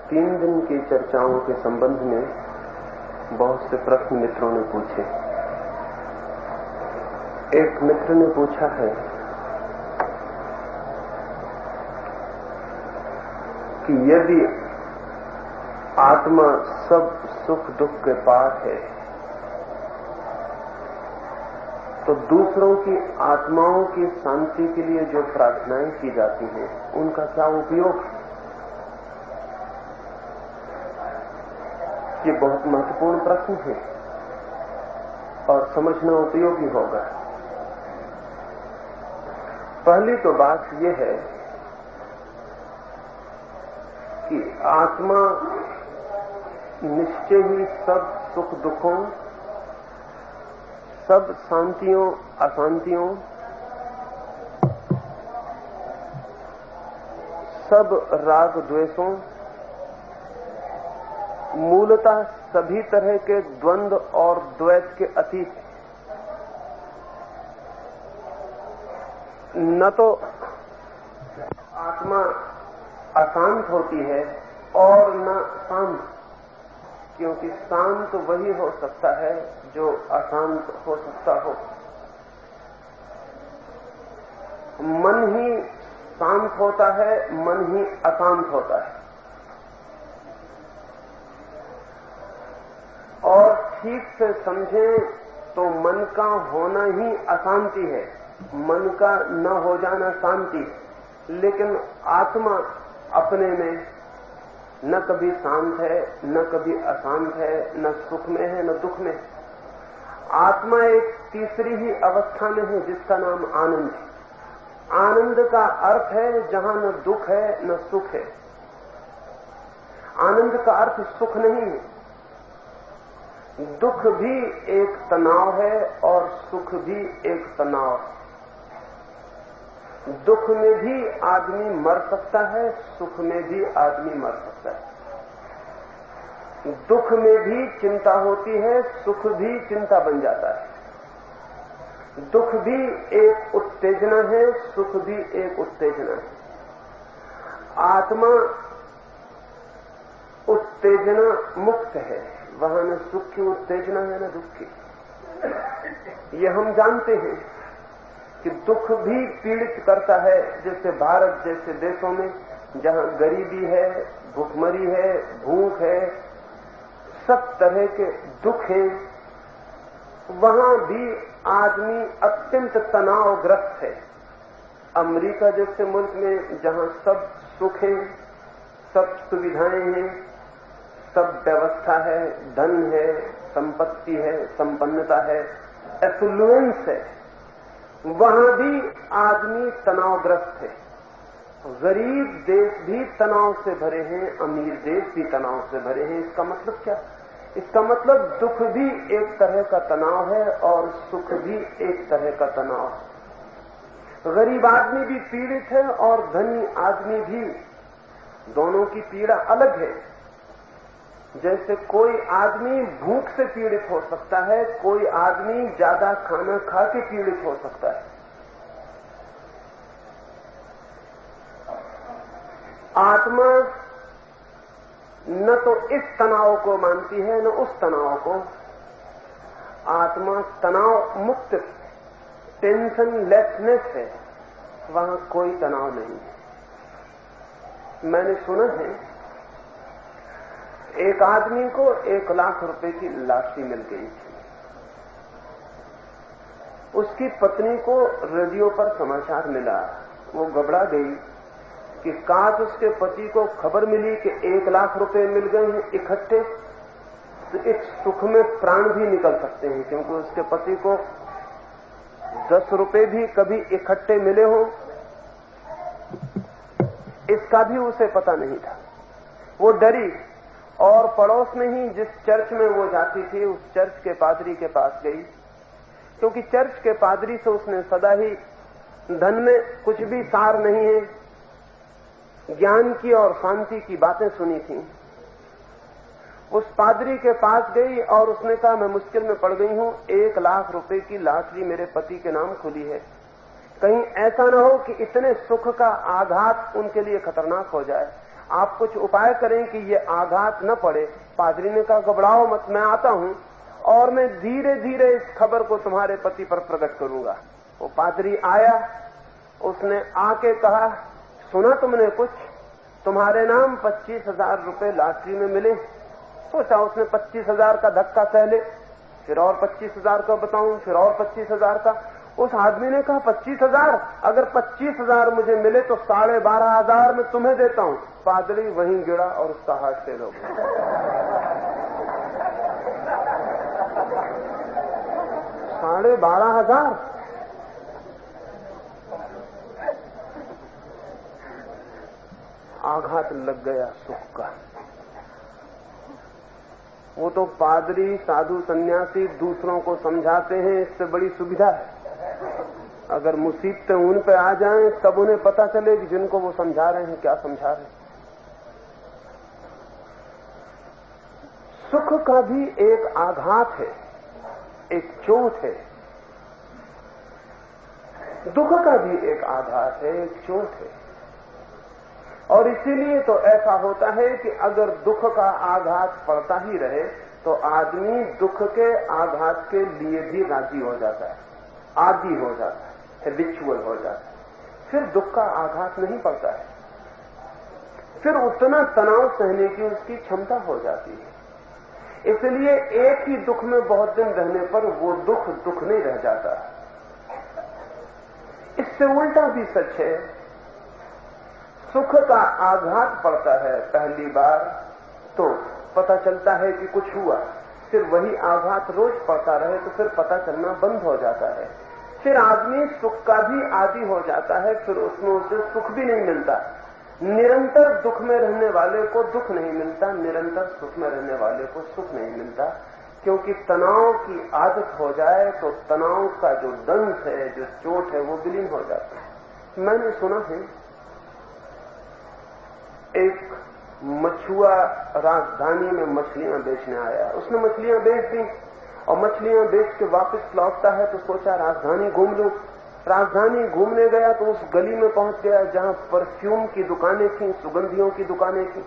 3 दिन की चर्चाओं के संबंध में बहुत से प्रश्न मित्रों ने पूछे। एक मित्र ने पूछा है कि यदि आत्मा सब सुख दुख के पार है तो दूसरों की आत्माओं की शांति के लिए जो प्रार्थनाएं की जाती हैं उनका क्या उपयोग है? ये बहुत महत्वपूर्ण प्रश्न है और समझना उपयोगी होगा। पहली तो बात यह है कि आत्मा निश्चय ही सब सुख दुखों, सब शांतियों अशांतियों, सब राग द्वेषों, मूलतः सभी तरह के द्वंद्व और द्वैत के अतीत। न तो आत्मा अशांत होती है और न शांत, क्योंकि शांत वही हो सकता है जो अशांत हो सकता हो। मन ही शांत होता है, मन ही अशांत होता है। और ठीक से समझें तो मन का होना ही अशांति है, मन का न हो जाना शांति है। लेकिन आत्मा अपने में न कभी शांत है, न कभी अशांत है, न सुख में है न दुख में। आत्मा एक तीसरी ही अवस्था में है जिसका नाम आनंद है। आनंद का अर्थ है जहां न दुख है न सुख है। आनंद का अर्थ सुख नहीं है। दुख भी एक तनाव है और सुख भी एक तनाव है। दुख में भी आदमी मर सकता है, सुख में भी आदमी मर सकता है। दुख में भी चिंता होती है, सुख भी चिंता बन जाता है। दुख भी एक उत्तेजना है, सुख भी एक उत्तेजना है। आत्मा उत्तेजना मुक्त है, वहां न सुख की उत्तेजना है न दुख की। ये हम जानते हैं कि दुख भी पीड़ित करता है। जैसे भारत जैसे देशों में जहां गरीबी है, भूखमरी है, भूख है, सब तरह के दुख हैं, वहां भी आदमी अत्यंत तनावग्रस्त है। अमेरिका जैसे मुल्क में जहां सब सुख है, सब सुविधाएं हैं, सब व्यवस्था है, धन है, संपत्ति है, संपन्नता है, एफ्लुएंस है, वहां भी आदमी तनावग्रस्त है। गरीब देश भी तनाव से भरे हैं, अमीर देश भी तनाव से भरे हैं। इसका मतलब क्या? इसका मतलब दुख भी एक तरह का तनाव है और सुख भी एक तरह का तनाव है। गरीब आदमी भी पीड़ित है और धनी आदमी भी। दोनों की पीड़ा अलग है। जैसे कोई आदमी भूख से पीड़ित हो सकता है, कोई आदमी ज्यादा खाना खा के पीड़ित हो सकता है। आत्मा न तो इस तनाव को मानती है न उस तनाव को। आत्मा तनाव मुक्त, टेंशन लेसनेस है, वहां कोई तनाव नहीं है। मैंने सुना है एक आदमी को 1 लाख रुपए की लॉटरी मिल गई थी। उसकी पत्नी को रेडियो पर समाचार मिला, वो घबरा गई कि काश उसके पति को खबर मिली कि 1 लाख रुपए मिल गए हैं इकट्ठे, तो इस सुख में प्राण भी निकल सकते हैं, क्योंकि उसके पति को 10 रुपए भी कभी इकट्ठे मिले हों इसका भी उसे पता नहीं था। वो डरी और पड़ोस में ही जिस चर्च में वो जाती थी उस चर्च के पादरी के पास गई, क्योंकि चर्च के पादरी से उसने सदा ही धन में कुछ भी सार नहीं है, ज्ञान की और शांति की बातें सुनी थी। उस पादरी के पास गई और उसने कहा, मैं मुश्किल में पड़ गई हूं, 1 लाख रुपए की लॉटरी मेरे पति के नाम खुली है, कहीं ऐसा न हो कि इतने सुख का आघात उनके लिए खतरनाक हो जाए। आप कुछ उपाय करें कि ये आघात न पड़े। पादरी ने कहा घबराओ मत, मैं आता हूं और मैं धीरे धीरे इस खबर को तुम्हारे पति पर प्रकट करूंगा। वो पादरी आया, उसने आके कहा सुना तुमने कुछ, तुम्हारे नाम 25,000 रुपए लॉटरी में मिले। सोचा उसने 25,000 का धक्का सह ले, फिर और 25,000 का बताऊं, फिर और 25,000 का। उस आदमी ने कहा 25,000, अगर 25,000 मुझे मिले तो 12,500 में तुम्हें देता हूं। पादरी वहीं गिरा और उसका हार्ट फेल हो गया। 12,500। आघात लग गया सुख का। वो तो पादरी साधु सन्यासी दूसरों को समझाते हैं, इससे बड़ी सुविधा है। अगर मुसीबतें उन पे आ जाएं तब उन्हें पता चले कि जिनको वो समझा रहे हैं क्या समझा रहे हैं। सुख का भी एक आघात है, एक चोट है। दुख का भी एक आघात है, एक चोट है। और इसीलिए तो ऐसा होता है कि अगर दुख का आघात पड़ता ही रहे तो आदमी दुख के आघात के लिए भी राजी हो जाता है, आदी हो जाता है, हैबिचुअल हो जाता है। फिर दुख का आघात नहीं पड़ता है, फिर उतना तनाव सहने की उसकी क्षमता हो जाती है। इसलिए एक ही दुख में बहुत दिन रहने पर वो दुख दुख नहीं रह जाता। इससे उल्टा भी सच है। सुख का आघात पड़ता है पहली बार तो पता चलता है कि कुछ हुआ, फिर वही आघात रोज पड़ता रहे तो फिर पता चलना बंद हो जाता है। फिर आदमी सुख का भी आदी हो जाता है, फिर उसमें उसे सुख भी नहीं मिलता। निरंतर दुख में रहने वाले को दुख नहीं मिलता, निरंतर सुख में रहने वाले को सुख नहीं मिलता, क्योंकि तनाव की आदत हो जाए तो तनाव का जो दंश है, जो चोट है, वो विलीन हो जाता है। मैंने सुना है एक मछुआ राजधानी में मछलियां बेचने आया। उसने मछलियां बेच दी और मछलियां बेच के वापस लौटता है तो सोचा राजधानी घूम लूं। राजधानी घूमने गया तो उस गली में पहुंच गया जहां परफ्यूम की दुकानें थी, सुगंधियों की दुकानें थी।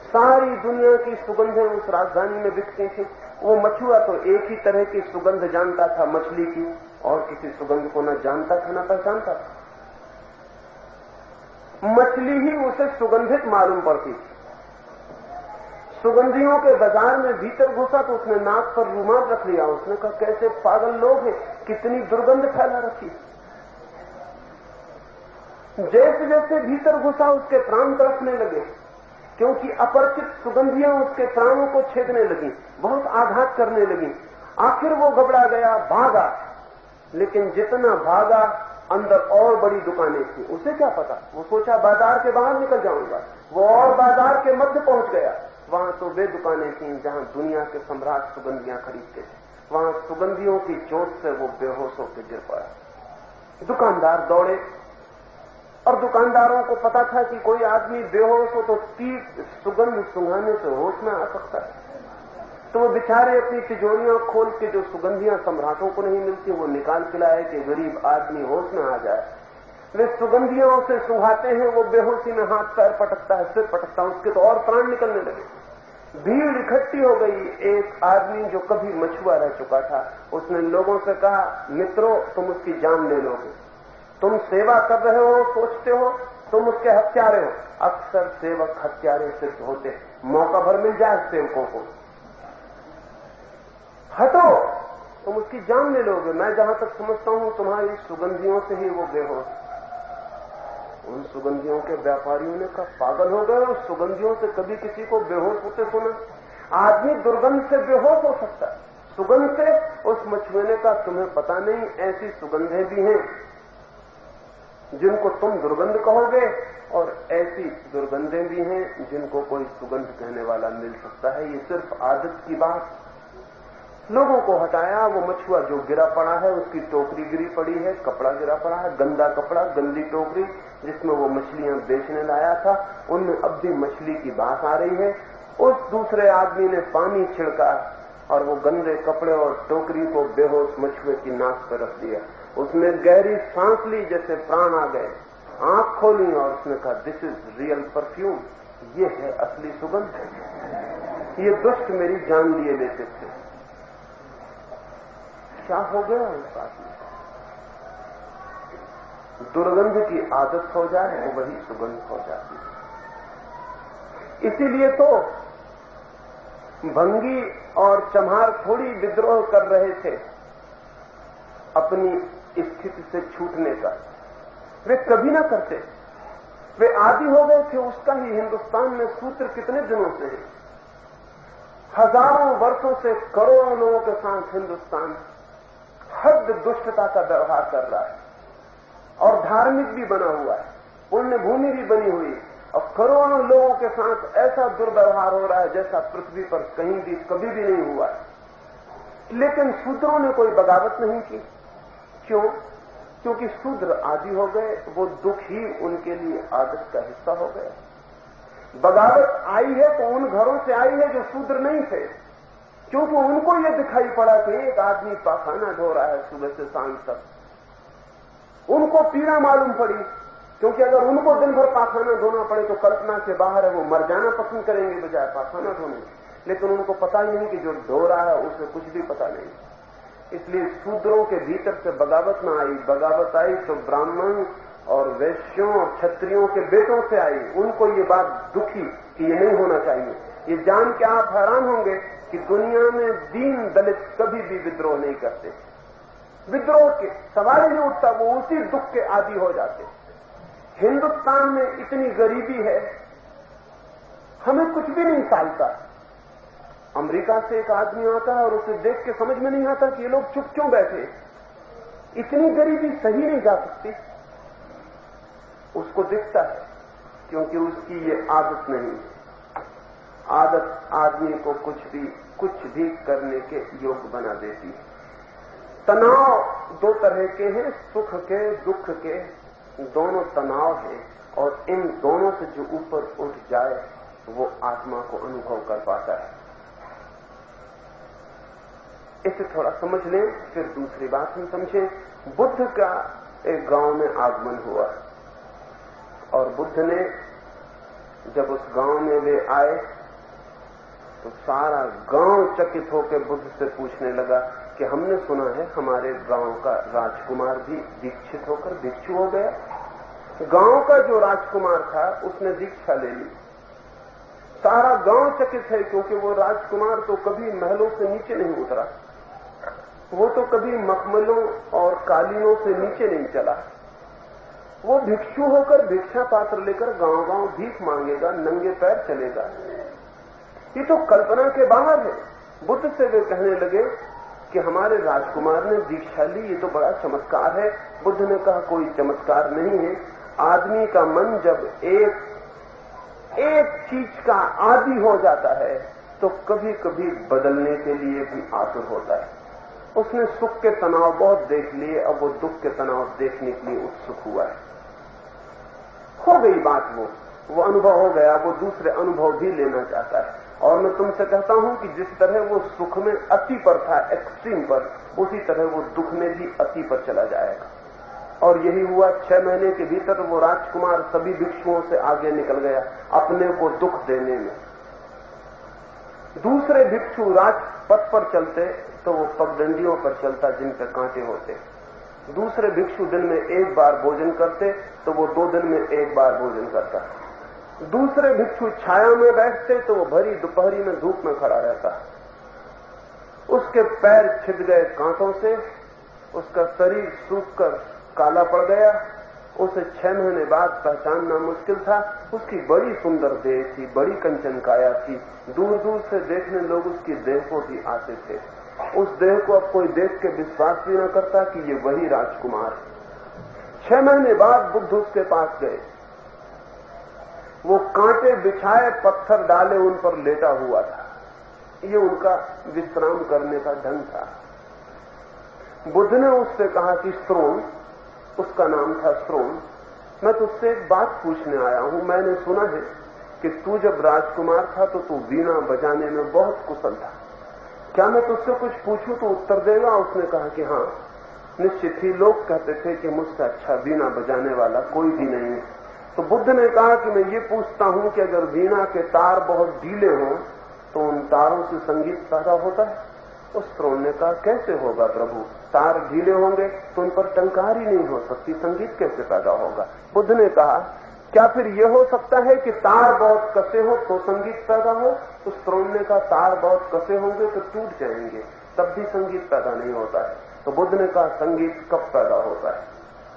सारी दुनिया की सुगंधें उस राजधानी में बिकती थी। वो मछुआ तो एक ही तरह की सुगंध जानता था, मछली की, और किसी सुगंध को न जानता था न पहचानता था। मछली ही उसे सुगंधित मालूम पड़ती थी। सुगंधियों के बाजार में भीतर घुसा तो उसने नाक पर रुमाल रख लिया। उसने कहा कैसे पागल लोग हैं, कितनी दुर्गंध फैला रखी। जैसे जैसे भीतर घुसा उसके प्राण तड़पने लगे, क्योंकि अपरिचित सुगंधियां उसके प्राणों को छेदने लगी, बहुत आघात करने लगी। आखिर वो घबरा गया, भागा। लेकिन जितना भागा अंदर और बड़ी दुकानें थी। उसे क्या पता, वो सोचा बाजार के बाहर निकल जाऊंगा। वो और बाजार के मध्य पहुंच गया। वहां तो वे दुकानें थीं जहां दुनिया के सम्राट सुगंधियां खरीदते थे। वहां सुगंधियों की चोट से वो बेहोश होकर गिर पड़ा। दुकानदार दौड़े और दुकानदारों को पता था कि कोई आदमी बेहोश हो तो 30 सुगंध सुंघाने से होश में आ सकता है। तो वो बेचारे अपनी तिजोरियां खोल के जो सुगंधियां सम्राटों को नहीं मिलती वो निकाल के लाए कि गरीब आदमी होश में आ जाए। वे सुगंधियों से सुंघाते हैं, वो बेहोशी में हाथ पैर पटकता है, सिर पटकता है, उसके तो और प्राण निकलने लगे। भीड़ इकट्ठी हो गई। एक आदमी जो कभी मछुआ रह चुका था, उसने लोगों से कहा मित्रों तुम उसकी जान ले लोगे, तुम सेवा कर रहे हो, सोचते हो तुम उसके हत्यारे हो। अक्सर सेवक हत्यारे सिद्ध होते, मौका भर मिल जाए सेवकों को। हटो, तुम उसकी जान ले लोगे। मैं जहां तक समझता हूं तुम्हारी सुगंधियों से ही वो बेहोश। उन सुगंधियों के व्यापारियों ने कहा पागल हो गए, उस सुगंधियों से कभी किसी को बेहोश होते सुना? आदमी दुर्गंध से बेहोश हो सकता है, सुगंध से। उस मछुए ने कहा तुम्हें पता नहीं, ऐसी सुगंधें भी हैं जिनको तुम दुर्गंध कहोगे, और ऐसी दुर्गंधें भी हैं जिनको कोई सुगंध कहने वाला मिल सकता है। ये सिर्फ आदत की बात। लोगों को हटाया। वो मछुआ जो गिरा पड़ा है, उसकी टोकरी गिरी पड़ी है, कपड़ा गिरा पड़ा है, गंदा कपड़ा, गंदी टोकरी जिसमें वो मछलियां बेचने लाया था, उनमें अब भी मछली की बात आ रही है। उस दूसरे आदमी ने पानी छिड़का और वो गंदे कपड़े और टोकरी को बेहोश मछुए की नाक पर रख दिया। उसने गहरी सांस ली, जैसे प्राण आ गए, आंख खोली और उसने कहा दिस इज रियल परफ्यूम, ये है असली सुगंध। ये दुष्ट मेरी जान लिए लेते थे, क्या हो गया उस आदमी? दुर्गंध की आदत हो जाए तो वही सुगंध हो जाती है। इसीलिए तो भंगी और चम्हार थोड़ी विद्रोह कर रहे थे अपनी स्थिति से छूटने का, वे कभी ना करते। वे आदी हो गए थे उसका ही। हिंदुस्तान में सूत्र कितने दिनों से है, हजारों वर्षों से करोड़ों लोगों के साथ हिंदुस्तान हद दुष्टता का व्यवहार कर रहा है और धार्मिक भी बना हुआ है, पुण्य भूमि भी बनी हुई है, और करोड़ों लोगों के साथ ऐसा दुर्व्यवहार हो रहा है जैसा पृथ्वी पर कहीं भी कभी भी नहीं हुआ है। लेकिन शूद्रों ने कोई बगावत नहीं की। क्यों? क्योंकि शूद्र आदी हो गए, वो दुख ही उनके लिए आदत का हिस्सा हो गया। बगावत आई है तो उन घरों से आई है जो शूद्र नहीं थे, क्योंकि उनको ये दिखाई पड़ा कि एक आदमी पाखाना ढो रहा है सुबह से शाम तक। उनको पीड़ा मालूम पड़ी, क्योंकि अगर उनको दिन भर पाखाना धोना पड़े तो कल्पना के बाहर है, वो मर जाना पसंद करेंगे बजाय पाखाना धोने। लेकिन उनको पता ही नहीं कि जो ढो रहा है उसे कुछ भी पता नहीं। इसलिए शूद्रों के भीतर से बगावत ना आई। बगावत आई तो ब्राह्मण और वैश्यों और क्षत्रियों के बेटों से आई। उनको ये बात दुखी कि ये नहीं होना चाहिए। ये जान के आप हैरान होंगे कि दुनिया में दीन दलित कभी भी विद्रोह नहीं करते। विद्रोह के सवाल ही नहीं उठता, वो उसी दुख के आदी हो जाते। हिंदुस्तान में इतनी गरीबी है, हमें कुछ भी नहीं सालता। अमेरिका से एक आदमी आता है और उसे देख के समझ में नहीं आता कि ये लोग चुप क्यों बैठे। इतनी गरीबी सही नहीं जा सकती। उसको दिखता है क्योंकि उसकी ये आदत नहीं है। आदत आदमी को कुछ भी करने के योग्य बना देती है। तनाव दो तरह के हैं, सुख के दुख के, दोनों तनाव हैं, और इन दोनों से जो ऊपर उठ जाए वो आत्मा को अनुभव कर पाता है। इसे थोड़ा समझ लें, फिर दूसरी बात हम समझें। बुद्ध का एक गांव में आगमन हुआ और बुद्ध ने जब उस गांव में वे आए तो सारा गांव चकित होकर बुद्ध से पूछने लगा कि हमने सुना है हमारे गांव का राजकुमार भी दीक्षित होकर भिक्षु हो गया। गांव का जो राजकुमार था उसने दीक्षा ले ली। सारा गांव चकित है क्योंकि वो राजकुमार तो कभी महलों से नीचे नहीं उतरा, वो तो कभी मखमलों और कालीनों से नीचे नहीं चला। वो भिक्षु होकर भिक्षा पात्र लेकर गांव-गांव भीख मांगेगा, नंगे पैर चलेगा। ये तो कल्पना के बाहर है। बुद्ध से वे कहने लगे कि हमारे राजकुमार ने दीक्षा ली, ये तो बड़ा चमत्कार है। बुद्ध ने कहा कोई चमत्कार नहीं है। आदमी का मन जब एक चीज का आदी हो जाता है तो कभी कभी बदलने के लिए भी आतुर होता है। उसने सुख के तनाव बहुत देख लिए, अब वो दुख के तनाव देखने के लिए उत्सुक हुआ है। हो गई बात, वो अनुभव हो गया, वो दूसरे अनुभव भी लेना चाहता है। और मैं तुमसे कहता हूं कि जिस तरह वो सुख में अति पर था, एक्सट्रीम पर, उसी तरह वो दुख में भी अति पर चला जाएगा। और यही हुआ। 6 महीने के भीतर वो राजकुमार सभी भिक्षुओं से आगे निकल गया अपने को दुख देने में। दूसरे भिक्षु राजपथ पर चलते तो वो पगडंडियों पर चलता जिन पे कांटे होते। दूसरे भिक्षु दिन में एक बार भोजन करते तो वो 2 दिन में एक बार भोजन करता। दूसरे भिक्षु छाया में बैठते तो वो भरी दोपहरी में धूप में खड़ा रहता। उसके पैर छिद गए कांटों से, उसका शरीर सूखकर काला पड़ गया। उसे 6 महीने बाद पहचानना मुश्किल था। उसकी बड़ी सुंदर देह थी, बड़ी कंचन काया थी। दूर दूर से देखने लोग उसकी देह को भी आते थे। उस देह को अब कोई देख के विश्वास भी न करता कि ये वही राजकुमार है। 6 महीने बाद बुद्ध उसके पास गए। वो कांटे बिछाए, पत्थर डाले, उन पर लेटा हुआ था। ये उनका विश्राम करने का ढंग था। बुद्ध ने उससे कहा कि श्रोण, उसका नाम था श्रोण, मैं तुझसे एक बात पूछने आया हूं। मैंने सुना है कि तू जब राजकुमार था तो तू वीणा बजाने में बहुत कुशल था। क्या मैं तुझसे कुछ पूछूं तो उत्तर देगा? उसने कहा कि हाँ, निश्चित ही। लोग कहते थे कि मुझसे अच्छा वीणा बजाने वाला कोई भी नहीं है। तो बुद्ध ने कहा कि मैं ये पूछता हूं कि अगर वीणा के तार बहुत ढीले हों तो उन तारों से संगीत पैदा होता है? उस द्रोण ने कहा कैसे होगा प्रभु, तार ढीले होंगे तो उन पर टंकार ही नहीं हो सकती, संगीत कैसे पैदा होगा? बुद्ध ने कहा क्या फिर यह हो सकता है कि तार बहुत कसे हो तो संगीत पैदा हो? उस द्रोण ने कहा तार बहुत कसे होंगे तो टूट जाएंगे, तब भी संगीत पैदा नहीं होता है। तो बुद्ध ने कहा संगीत कब पैदा होता है?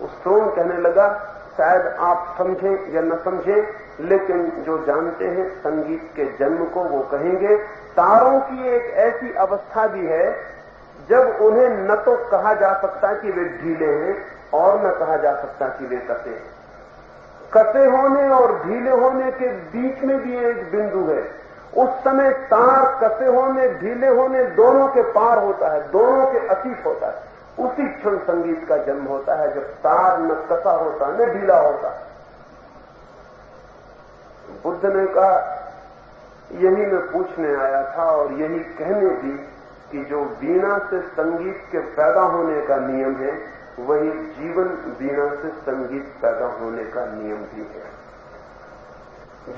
उस द्रोण कहने लगा शायद आप समझें या न समझें, लेकिन जो जानते हैं संगीत के जन्म को वो कहेंगे तारों की एक ऐसी अवस्था भी है जब उन्हें न तो कहा जा सकता कि वे ढीले हैं और न कहा जा सकता कि वे कसे हैं। कसे होने और ढीले होने के बीच में भी एक बिंदु है। उस समय तार कसे होने ढीले होने दोनों के पार होता है, दोनों के अतीत होता है। उसी क्षण संगीत का जन्म होता है जब तार न कसा होता न ढीला होता। बुद्ध ने कहा यही मैं पूछने आया था और यही कहने भी कि जो वीणा से संगीत के पैदा होने का नियम है वही जीवन वीणा से संगीत पैदा होने का नियम भी है।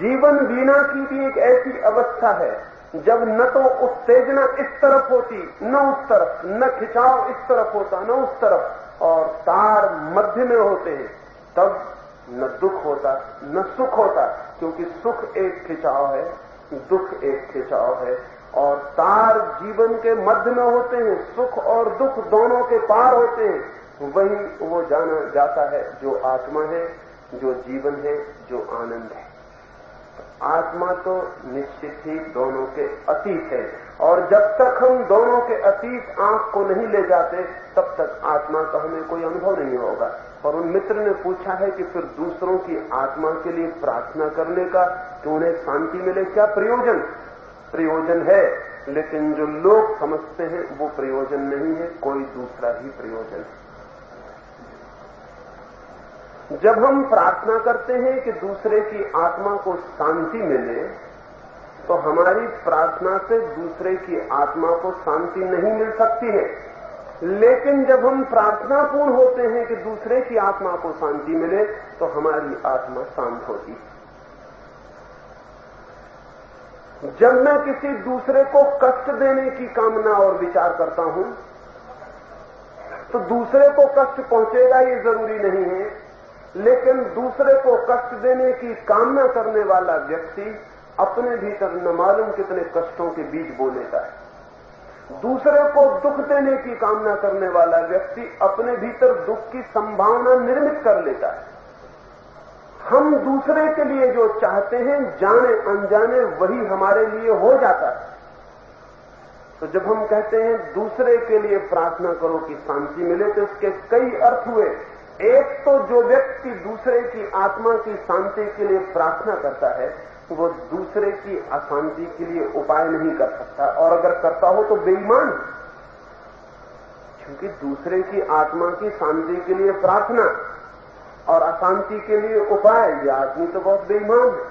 जीवन वीणा की भी एक ऐसी अवस्था है जब न तो उत्तेजना इस तरफ होती न उस तरफ, न खिंचाव इस तरफ होता न उस तरफ, और तार मध्य में होते हैं, तब न दुख होता न सुख होता, क्योंकि सुख एक खिंचाव है, दुख एक खिंचाव है, और तार जीवन के मध्य में होते हैं, सुख और दुख दोनों के पार होते हैं। वही वो जाना जाता है जो आत्मा है, जो जीवन है, जो आनंद है। आत्मा तो निश्चित ही दोनों के अतीत है, और जब तक हम दोनों के अतीत आंख को नहीं ले जाते तब तक आत्मा का हमें कोई अनुभव नहीं होगा। और उन मित्र ने पूछा है कि फिर दूसरों की आत्मा के लिए प्रार्थना करने का कि उन्हें शांति मिले क्या प्रयोजन? प्रयोजन है, लेकिन जो लोग समझते हैं वो प्रयोजन नहीं है, कोई दूसरा ही प्रयोजन है। जब हम प्रार्थना करते हैं कि दूसरे की आत्मा को शांति मिले, तो हमारी प्रार्थना से दूसरे की आत्मा को शांति नहीं मिल सकती है। लेकिन जब हम प्रार्थना पूर्ण होते हैं कि दूसरे की आत्मा को शांति मिले, तो हमारी आत्मा शांत होती है। जब मैं किसी दूसरे को कष्ट देने की कामना और विचार करता हूं, तो दूसरे को कष्ट पहुंचेगा ये जरूरी नहीं है, लेकिन दूसरे को कष्ट देने की कामना करने वाला व्यक्ति अपने भीतर न मालूम कितने कष्टों के बीज बो लेता है। दूसरे को दुख देने की कामना करने वाला व्यक्ति अपने भीतर दुख की संभावना निर्मित कर लेता है। हम दूसरे के लिए जो चाहते हैं जाने अनजाने वही हमारे लिए हो जाता है। तो जब हम कहते हैं दूसरे के लिए प्रार्थना करो कि शांति मिले, तो इसके कई अर्थ हुए। एक तो जो व्यक्ति दूसरे की आत्मा की शांति के लिए प्रार्थना करता है, वो दूसरे की अशांति के लिए उपाय नहीं कर सकता, और अगर करता हो तो बेईमान, क्योंकि दूसरे की आत्मा की शांति के लिए प्रार्थना और अशांति के लिए उपाय, यह आदमी तो बहुत बेईमान है।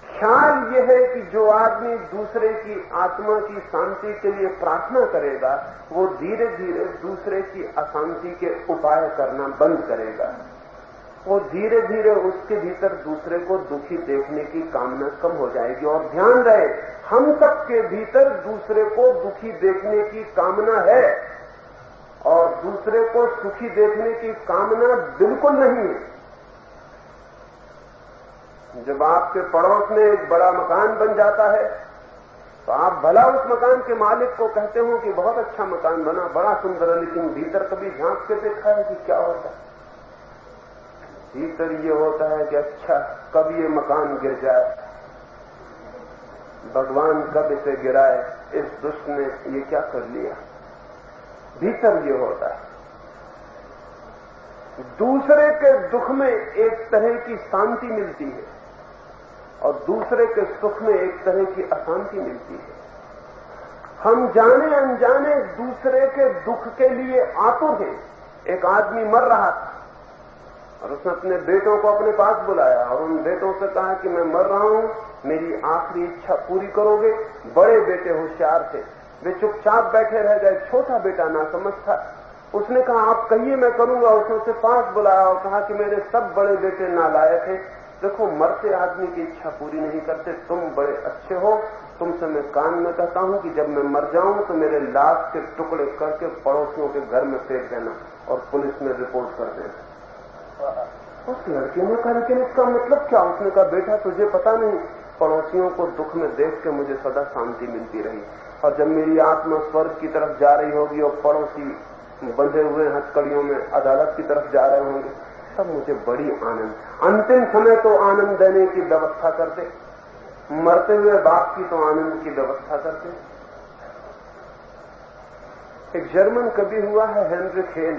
ख्याल यह है कि जो आदमी दूसरे की आत्मा की शांति के लिए प्रार्थना करेगा, वो धीरे धीरे दूसरे की अशांति के उपाय करना बंद करेगा। वो धीरे धीरे उसके भीतर दूसरे को दुखी देखने की कामना कम हो जाएगी। और ध्यान रहे, हम सबके भीतर दूसरे को दुखी देखने की कामना है, और दूसरे को सुखी देखने की कामना बिल्कुल नहीं है। जब आपके पड़ोस में एक बड़ा मकान बन जाता है, तो आप भला उस मकान के मालिक को कहते हो कि बहुत अच्छा मकान बना, बड़ा सुंदर है, लेकिन भीतर कभी झांक के देखा है कि क्या होता है? भीतर ये होता है कि अच्छा कब ये मकान गिर जाए, भगवान कब इसे गिराए, इस दुष्ट ने ये क्या कर लिया। भीतर ये होता है। दूसरे के दुख में एक तरह की शांति मिलती है, और दूसरे के सुख में एक तरह की अशांति मिलती है। हम जाने अनजाने दूसरे के दुख के लिए आतुर हैं। एक आदमी मर रहा था और उसने अपने बेटों को अपने पास बुलाया और उन बेटों से कहा कि मैं मर रहा हूं, मेरी आखिरी इच्छा पूरी करोगे? बड़े बेटे होशियार थे, वे चुपचाप बैठे रह गए। छोटा बेटा नासमझ था, उसने कहा आप कहिए मैं करूंगा। उसने उसे पास बुलाया और कहा कि मेरे सब बड़े बेटे नालायक हैं, देखो मरते आदमी की इच्छा पूरी नहीं करते, तुम बड़े अच्छे हो, तुमसे मैं कान में कहता हूं कि जब मैं मर जाऊं तो मेरे लाश के टुकड़े करके पड़ोसियों के घर में फेंक देना और पुलिस में रिपोर्ट कर देना। उस लड़के ने कहा लेकिन इसका मतलब क्या? उसने कहा बेटा तुझे पता नहीं, पड़ोसियों को दुख में देख के मुझे सदा शांति मिलती रही, और जब मेरी आत्मा स्वर्ग की तरफ जा रही होगी और पड़ोसी बंधे हुए हथकड़ियों में अदालत की तरफ जा रहे होंगे, तब मुझे बड़ी आनंद। अंतिम समय तो आनंद देने की व्यवस्था कर दे, मरते हुए बाप की तो आनंद की व्यवस्था कर दे। एक जर्मन कवि हुआ है हेनरिक हेन,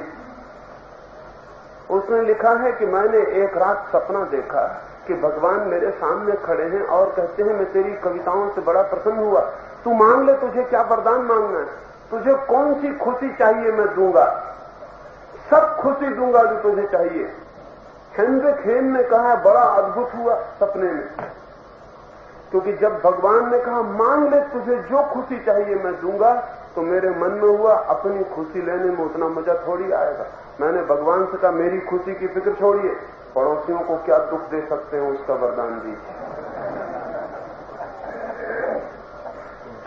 उसने लिखा है कि मैंने एक रात सपना देखा कि भगवान मेरे सामने खड़े हैं और कहते हैं मैं तेरी कविताओं से बड़ा प्रसन्न हुआ, तू मांग ले, तुझे क्या वरदान मांगना है, तुझे कौन सी खुशी चाहिए मैं दूंगा, सब खुशी दूंगा जो तुझे चाहिए। हेनरिक हेन ने कहा बड़ा अद्भुत हुआ सपने में, क्योंकि जब भगवान ने कहा मांग ले तुझे जो खुशी चाहिए मैं दूंगा, तो मेरे मन में हुआ अपनी खुशी लेने में उतना मजा थोड़ी आएगा। मैंने भगवान से कहा मेरी खुशी की फिक्र छोड़िए, पड़ोसियों को क्या दुख दे सकते हैं उसका वरदान दीजिए।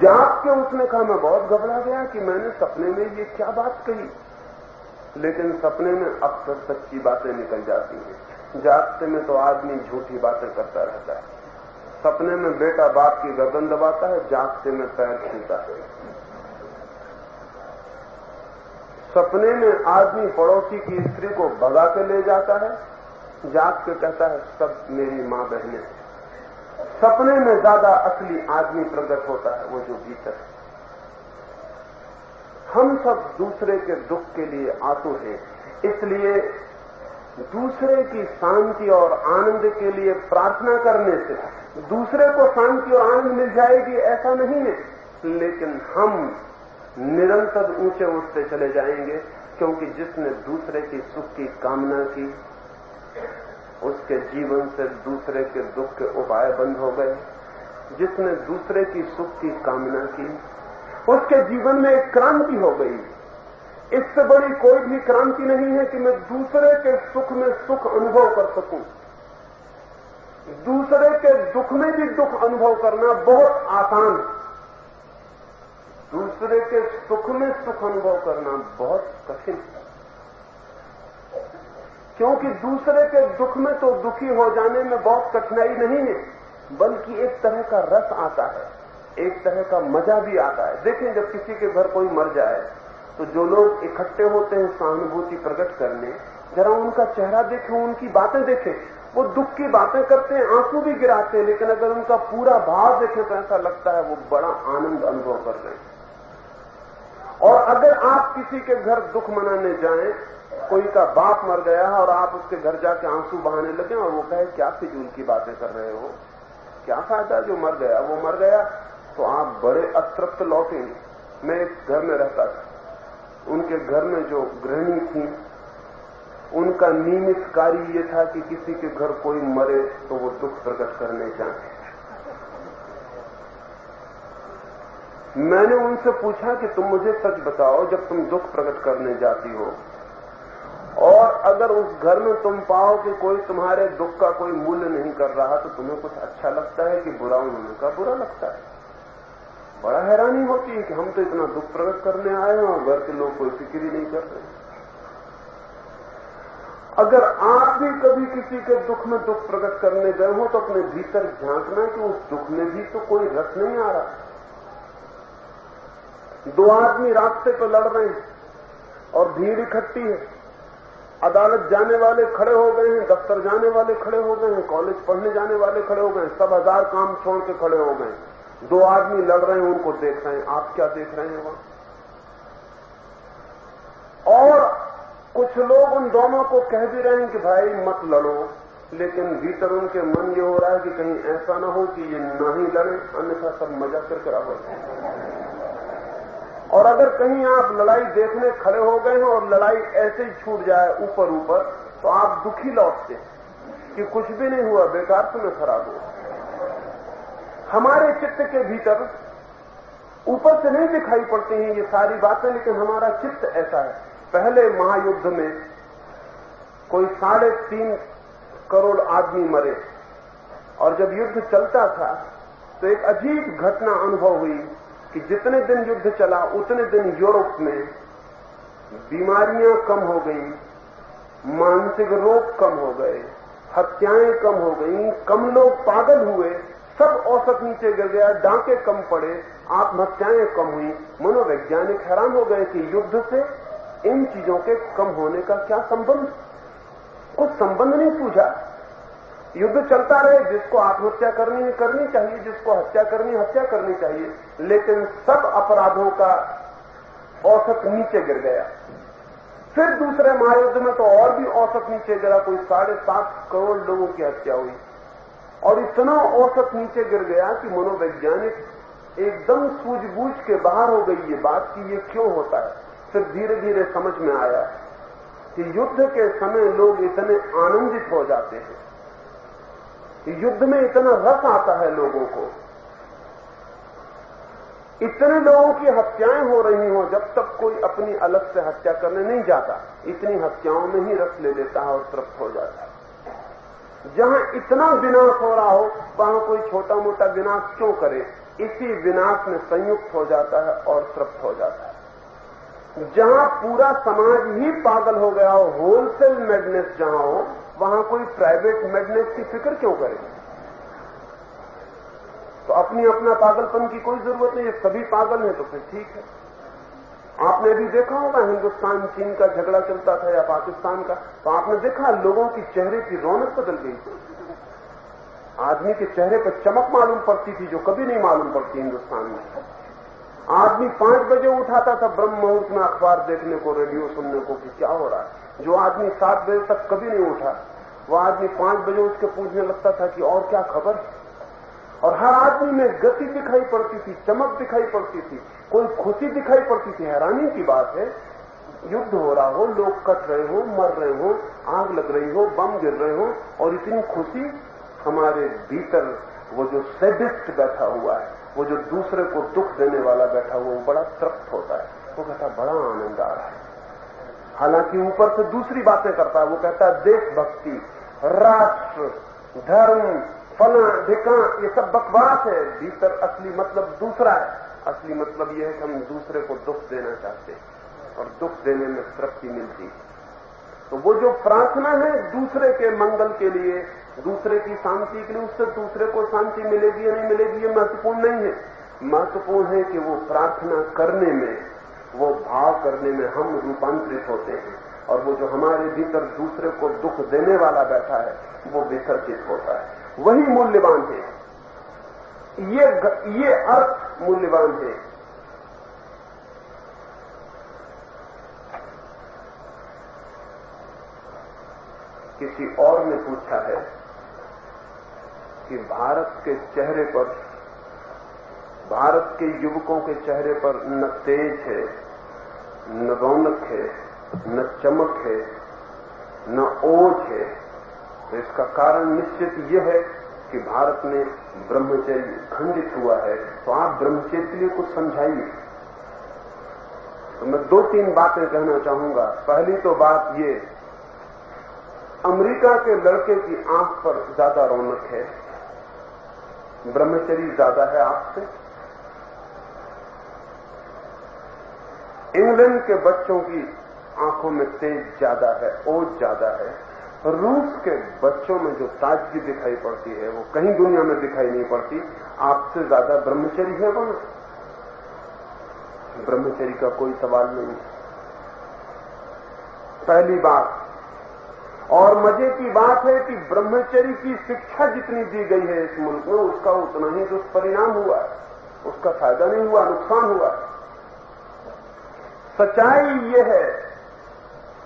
जाग के उसने कहा मैं बहुत घबरा गया कि मैंने सपने में ये क्या बात कही, लेकिन सपने में अक्सर सच्ची बातें निकल जाती हैं, जागते में तो आदमी झूठी बातें करता रहता है। सपने में बेटा बाप की गर्दन दबाता है, जागते में पैर छूता है। सपने में आदमी पड़ोसी की स्त्री को भगा के ले जाता है, जाग के कहता है सब मेरी मां बहनें। सपने में ज्यादा असली आदमी प्रकट होता है, वो जो भीतर है। हम सब दूसरे के दुख के लिए आतुर हैं, इसलिए दूसरे की शांति और आनंद के लिए प्रार्थना करने से दूसरे को शांति और आनंद मिल जाएगी ऐसा नहीं है, लेकिन हम निरंतर ऊंचे उठते चले जाएंगे, क्योंकि जिसने दूसरे की सुख की कामना की उसके जीवन से दूसरे के दुख के उपाय बंद हो गए। जिसने दूसरे की सुख की कामना की उसके जीवन में एक क्रांति हो गई। इससे बड़ी कोई भी क्रांति नहीं है कि मैं दूसरे के सुख में सुख अनुभव कर सकूं। दूसरे के दुख में भी दुख अनुभव करना बहुत आसान, दूसरे के सुख में सुख अनुभव करना बहुत कठिन है, क्योंकि दूसरे के दुख में तो दुखी हो जाने में बहुत कठिनाई नहीं है, बल्कि एक तरह का रस आता है, एक तरह का मजा भी आता है। देखें जब किसी के घर कोई मर जाए तो जो लोग इकट्ठे होते हैं सहानुभूति प्रकट करने, जरा उनका चेहरा देखें, उनकी बातें देखें, वो दुख की बातें करते हैं, आंसू भी गिराते हैं, लेकिन अगर उनका पूरा भाव देखें तो ऐसा लगता है वो बड़ा आनंद अनुभव कर रहे हैं। और अगर आप किसी के घर दुख मनाने जाएं, कोई का बाप मर गया है और आप उसके घर जाके आंसू बहाने लगे और वो कहे क्या फिजूल की बातें कर रहे हो, क्या फायदा, जो मर गया वो मर गया, तो आप बड़े अतृप्त लौटेंगे। मैं एक घर में रहता था, उनके घर में जो गृहिणी थी उनका नियमित कार्य ये था कि किसी के घर कोई मरे तो वो दुख प्रकट करने जाए। मैंने उनसे पूछा कि तुम मुझे सच बताओ, जब तुम दुख प्रकट करने जाती हो और अगर उस घर में तुम पाओ कि कोई तुम्हारे दुख का कोई मूल्य नहीं कर रहा, तो तुम्हें कुछ अच्छा लगता है कि बुरा? उन्होंने कहा बुरा लगता है। बड़ा हैरानी होती है कि हम तो इतना दुख प्रकट करने आए हैं और घर के लोग कोई फिक्र ही नहीं कर रहे। अगर आप भी कभी किसी के दुख में दुख प्रकट करने गए हो तो अपने भीतर झांकना कि उस दुख में भी तो कोई रस नहीं आ रहा। दो आदमी रास्ते पर लड़ रहे हैं और भीड़ इकट्ठी है, अदालत जाने वाले खड़े हो गए हैं, दफ्तर जाने वाले खड़े हो गए हैं, कॉलेज पढ़ने जाने वाले खड़े हो गए हैं, सब हजार काम छोड़ के खड़े हो गए। दो आदमी लड़ रहे हैं, उनको देख रहे हैं। आप क्या देख रहे हैं वहां? और कुछ लोग उन दोनों को कह भी रहे हैं कि भाई मत लड़ो, लेकिन भीतर उनके मन ये हो रहा है कि कहीं ऐसा ना हो कि ये ना ही लड़े, अन्यथा सब मजा करके रहो। और अगर कहीं आप लड़ाई देखने खड़े हो गए हैं और लड़ाई ऐसे ही छूट जाए ऊपर ऊपर, तो आप दुखी लौटते कि कुछ भी नहीं हुआ, बेकार से मैं खराब हुआ। हमारे चित्त के भीतर ऊपर से नहीं दिखाई पड़ती हैं ये सारी बातें, लेकिन हमारा चित्त ऐसा है पहले महायुद्ध में कोई 3.5 करोड़ आदमी मरे, और जब युद्ध चलता था तो एक अजीब घटना अनुभव हुई कि जितने दिन युद्ध चला उतने दिन यूरोप में बीमारियां कम हो गई, मानसिक रोग कम हो गए, हत्याएं कम हो गई, कम लोग पागल हुए, सब औसत नीचे गिर गया, डांके कम पड़े, आत्महत्याएं कम हुई। मनोवैज्ञानिक हैरान हो गए कि युद्ध से इन चीजों के कम होने का क्या संबंध? कुछ संबंध नहीं सूझा। युद्ध चलता रहे, जिसको आत्महत्या करनी है करनी चाहिए, जिसको हत्या करनी है हत्या करनी चाहिए, लेकिन सब अपराधों का औसत नीचे गिर गया। फिर दूसरे महायुद्ध में तो और भी औसत नीचे गिरा, कोई 7.5 करोड़ लोगों की हत्या हुई, और इतना औसत नीचे गिर गया कि मनोवैज्ञानिक एकदम सूझबूझ के बाहर हो गई ये बात कि ये क्यों होता है। फिर धीरे धीरे समझ में आया कि युद्ध के समय लोग इतने आनंदित हो जाते हैं, युद्ध में इतना रस आता है लोगों को, इतने लोगों की हत्याएं हो रही हो, जब तक कोई अपनी अलग से हत्या करने नहीं जाता, इतनी हत्याओं में ही रस ले लेता है और तृप्त हो जाता है। जहां इतना विनाश हो रहा हो वहां कोई छोटा मोटा विनाश क्यों करे, इसी विनाश में संयुक्त हो जाता है और तृप्त हो जाता है। जहां पूरा समाज ही पागल हो गया हो, होलसेल मैडनेस जहां हो, वहां कोई प्राइवेट मैडनेस की फिक्र क्यों करे? तो अपनी अपना पागलपन की कोई जरूरत नहीं है, सभी पागल हैं तो फिर ठीक है। आपने भी देखा होगा हिंदुस्तान चीन का झगड़ा चलता था या पाकिस्तान का, तो आपने देखा लोगों की चेहरे की रौनक बदल गई। आदमी के चेहरे पर चमक मालूम पड़ती थी जो कभी नहीं मालूम पड़ती हिंदुस्तान में। आदमी 5 बजे उठाता था ब्रह्म मुहूर्त में अखबार देखने को, रेडियो सुनने को कि क्या हो रहा है। जो आदमी 7 बजे तक कभी नहीं उठा, वो आदमी 5 बजे उठ के पूछने लगता था कि और क्या खबर। और हर आदमी में गति दिखाई पड़ती थी, चमक दिखाई पड़ती थी, कोई खुशी दिखाई पड़ती थी। हैरानी की बात है, युद्ध हो रहा हो, लोग कट रहे हो, मर रहे हो, आग लग रही हो, बम गिर रहे हो, और इतनी खुशी। हमारे भीतर वो जो सैडिस्ट बैठा हुआ है, वो जो दूसरे को दुख देने वाला बैठा हुआ, वो बड़ा तृप्त होता है। वो कहता बड़ा आनंद आ रहा है। हालांकि ऊपर से दूसरी बातें करता है, वो कहता है देशभक्ति, राष्ट्र, धर्म, फला ढिका, ये सब बकवास है। भीतर असली मतलब दूसरा है। असली मतलब यह है कि हम दूसरे को दुख देना चाहते हैं, और दुख देने में तृप्ति मिलती है। तो वो जो प्रार्थना है दूसरे के मंगल के लिए, दूसरे की शांति के लिए, उससे दूसरे को शांति मिलेगी या नहीं मिलेगी ये महत्वपूर्ण नहीं है। महत्वपूर्ण है कि वो प्रार्थना करने में, वो भाव करने में हम रूपांतरित होते हैं, और वो जो हमारे भीतर दूसरे को दुख देने वाला बैठा है वो विसर्जित होता है। वही मूल्यवान है। ये अर्थ मूल्यवान है। किसी और ने पूछा है कि भारत के चेहरे पर, भारत के युवकों के चेहरे पर न तेज है, न रौनक है, न चमक है, न ओज है। तो इसका कारण निश्चित यह है कि भारत में ब्रह्मचर्य खंडित हुआ है। तो आप ब्रह्मचर्य के लिए कुछ समझाइए। तो मैं 2-3 बातें कहना चाहूंगा। पहली तो बात ये, अमेरिका के लड़के की आंख पर ज्यादा रौनक है, ब्रह्मचर्य ज्यादा है आपसे। इंग्लैंड के बच्चों की आंखों में तेज ज्यादा है, ओज ज्यादा है। रूस के बच्चों में जो ताजगी दिखाई पड़ती है वो कहीं दुनिया में दिखाई नहीं पड़ती। आपसे ज्यादा ब्रह्मचर्य है वहां। ब्रह्मचर्य का कोई सवाल नहीं। पहली बात। और मजे की बात है कि ब्रह्मचर्य की शिक्षा जितनी दी गई है इस मुल्क में, उसका उतना ही दुष्परिणाम हुआ है, उसका फायदा नहीं हुआ, नुकसान हुआ। सच्चाई ये है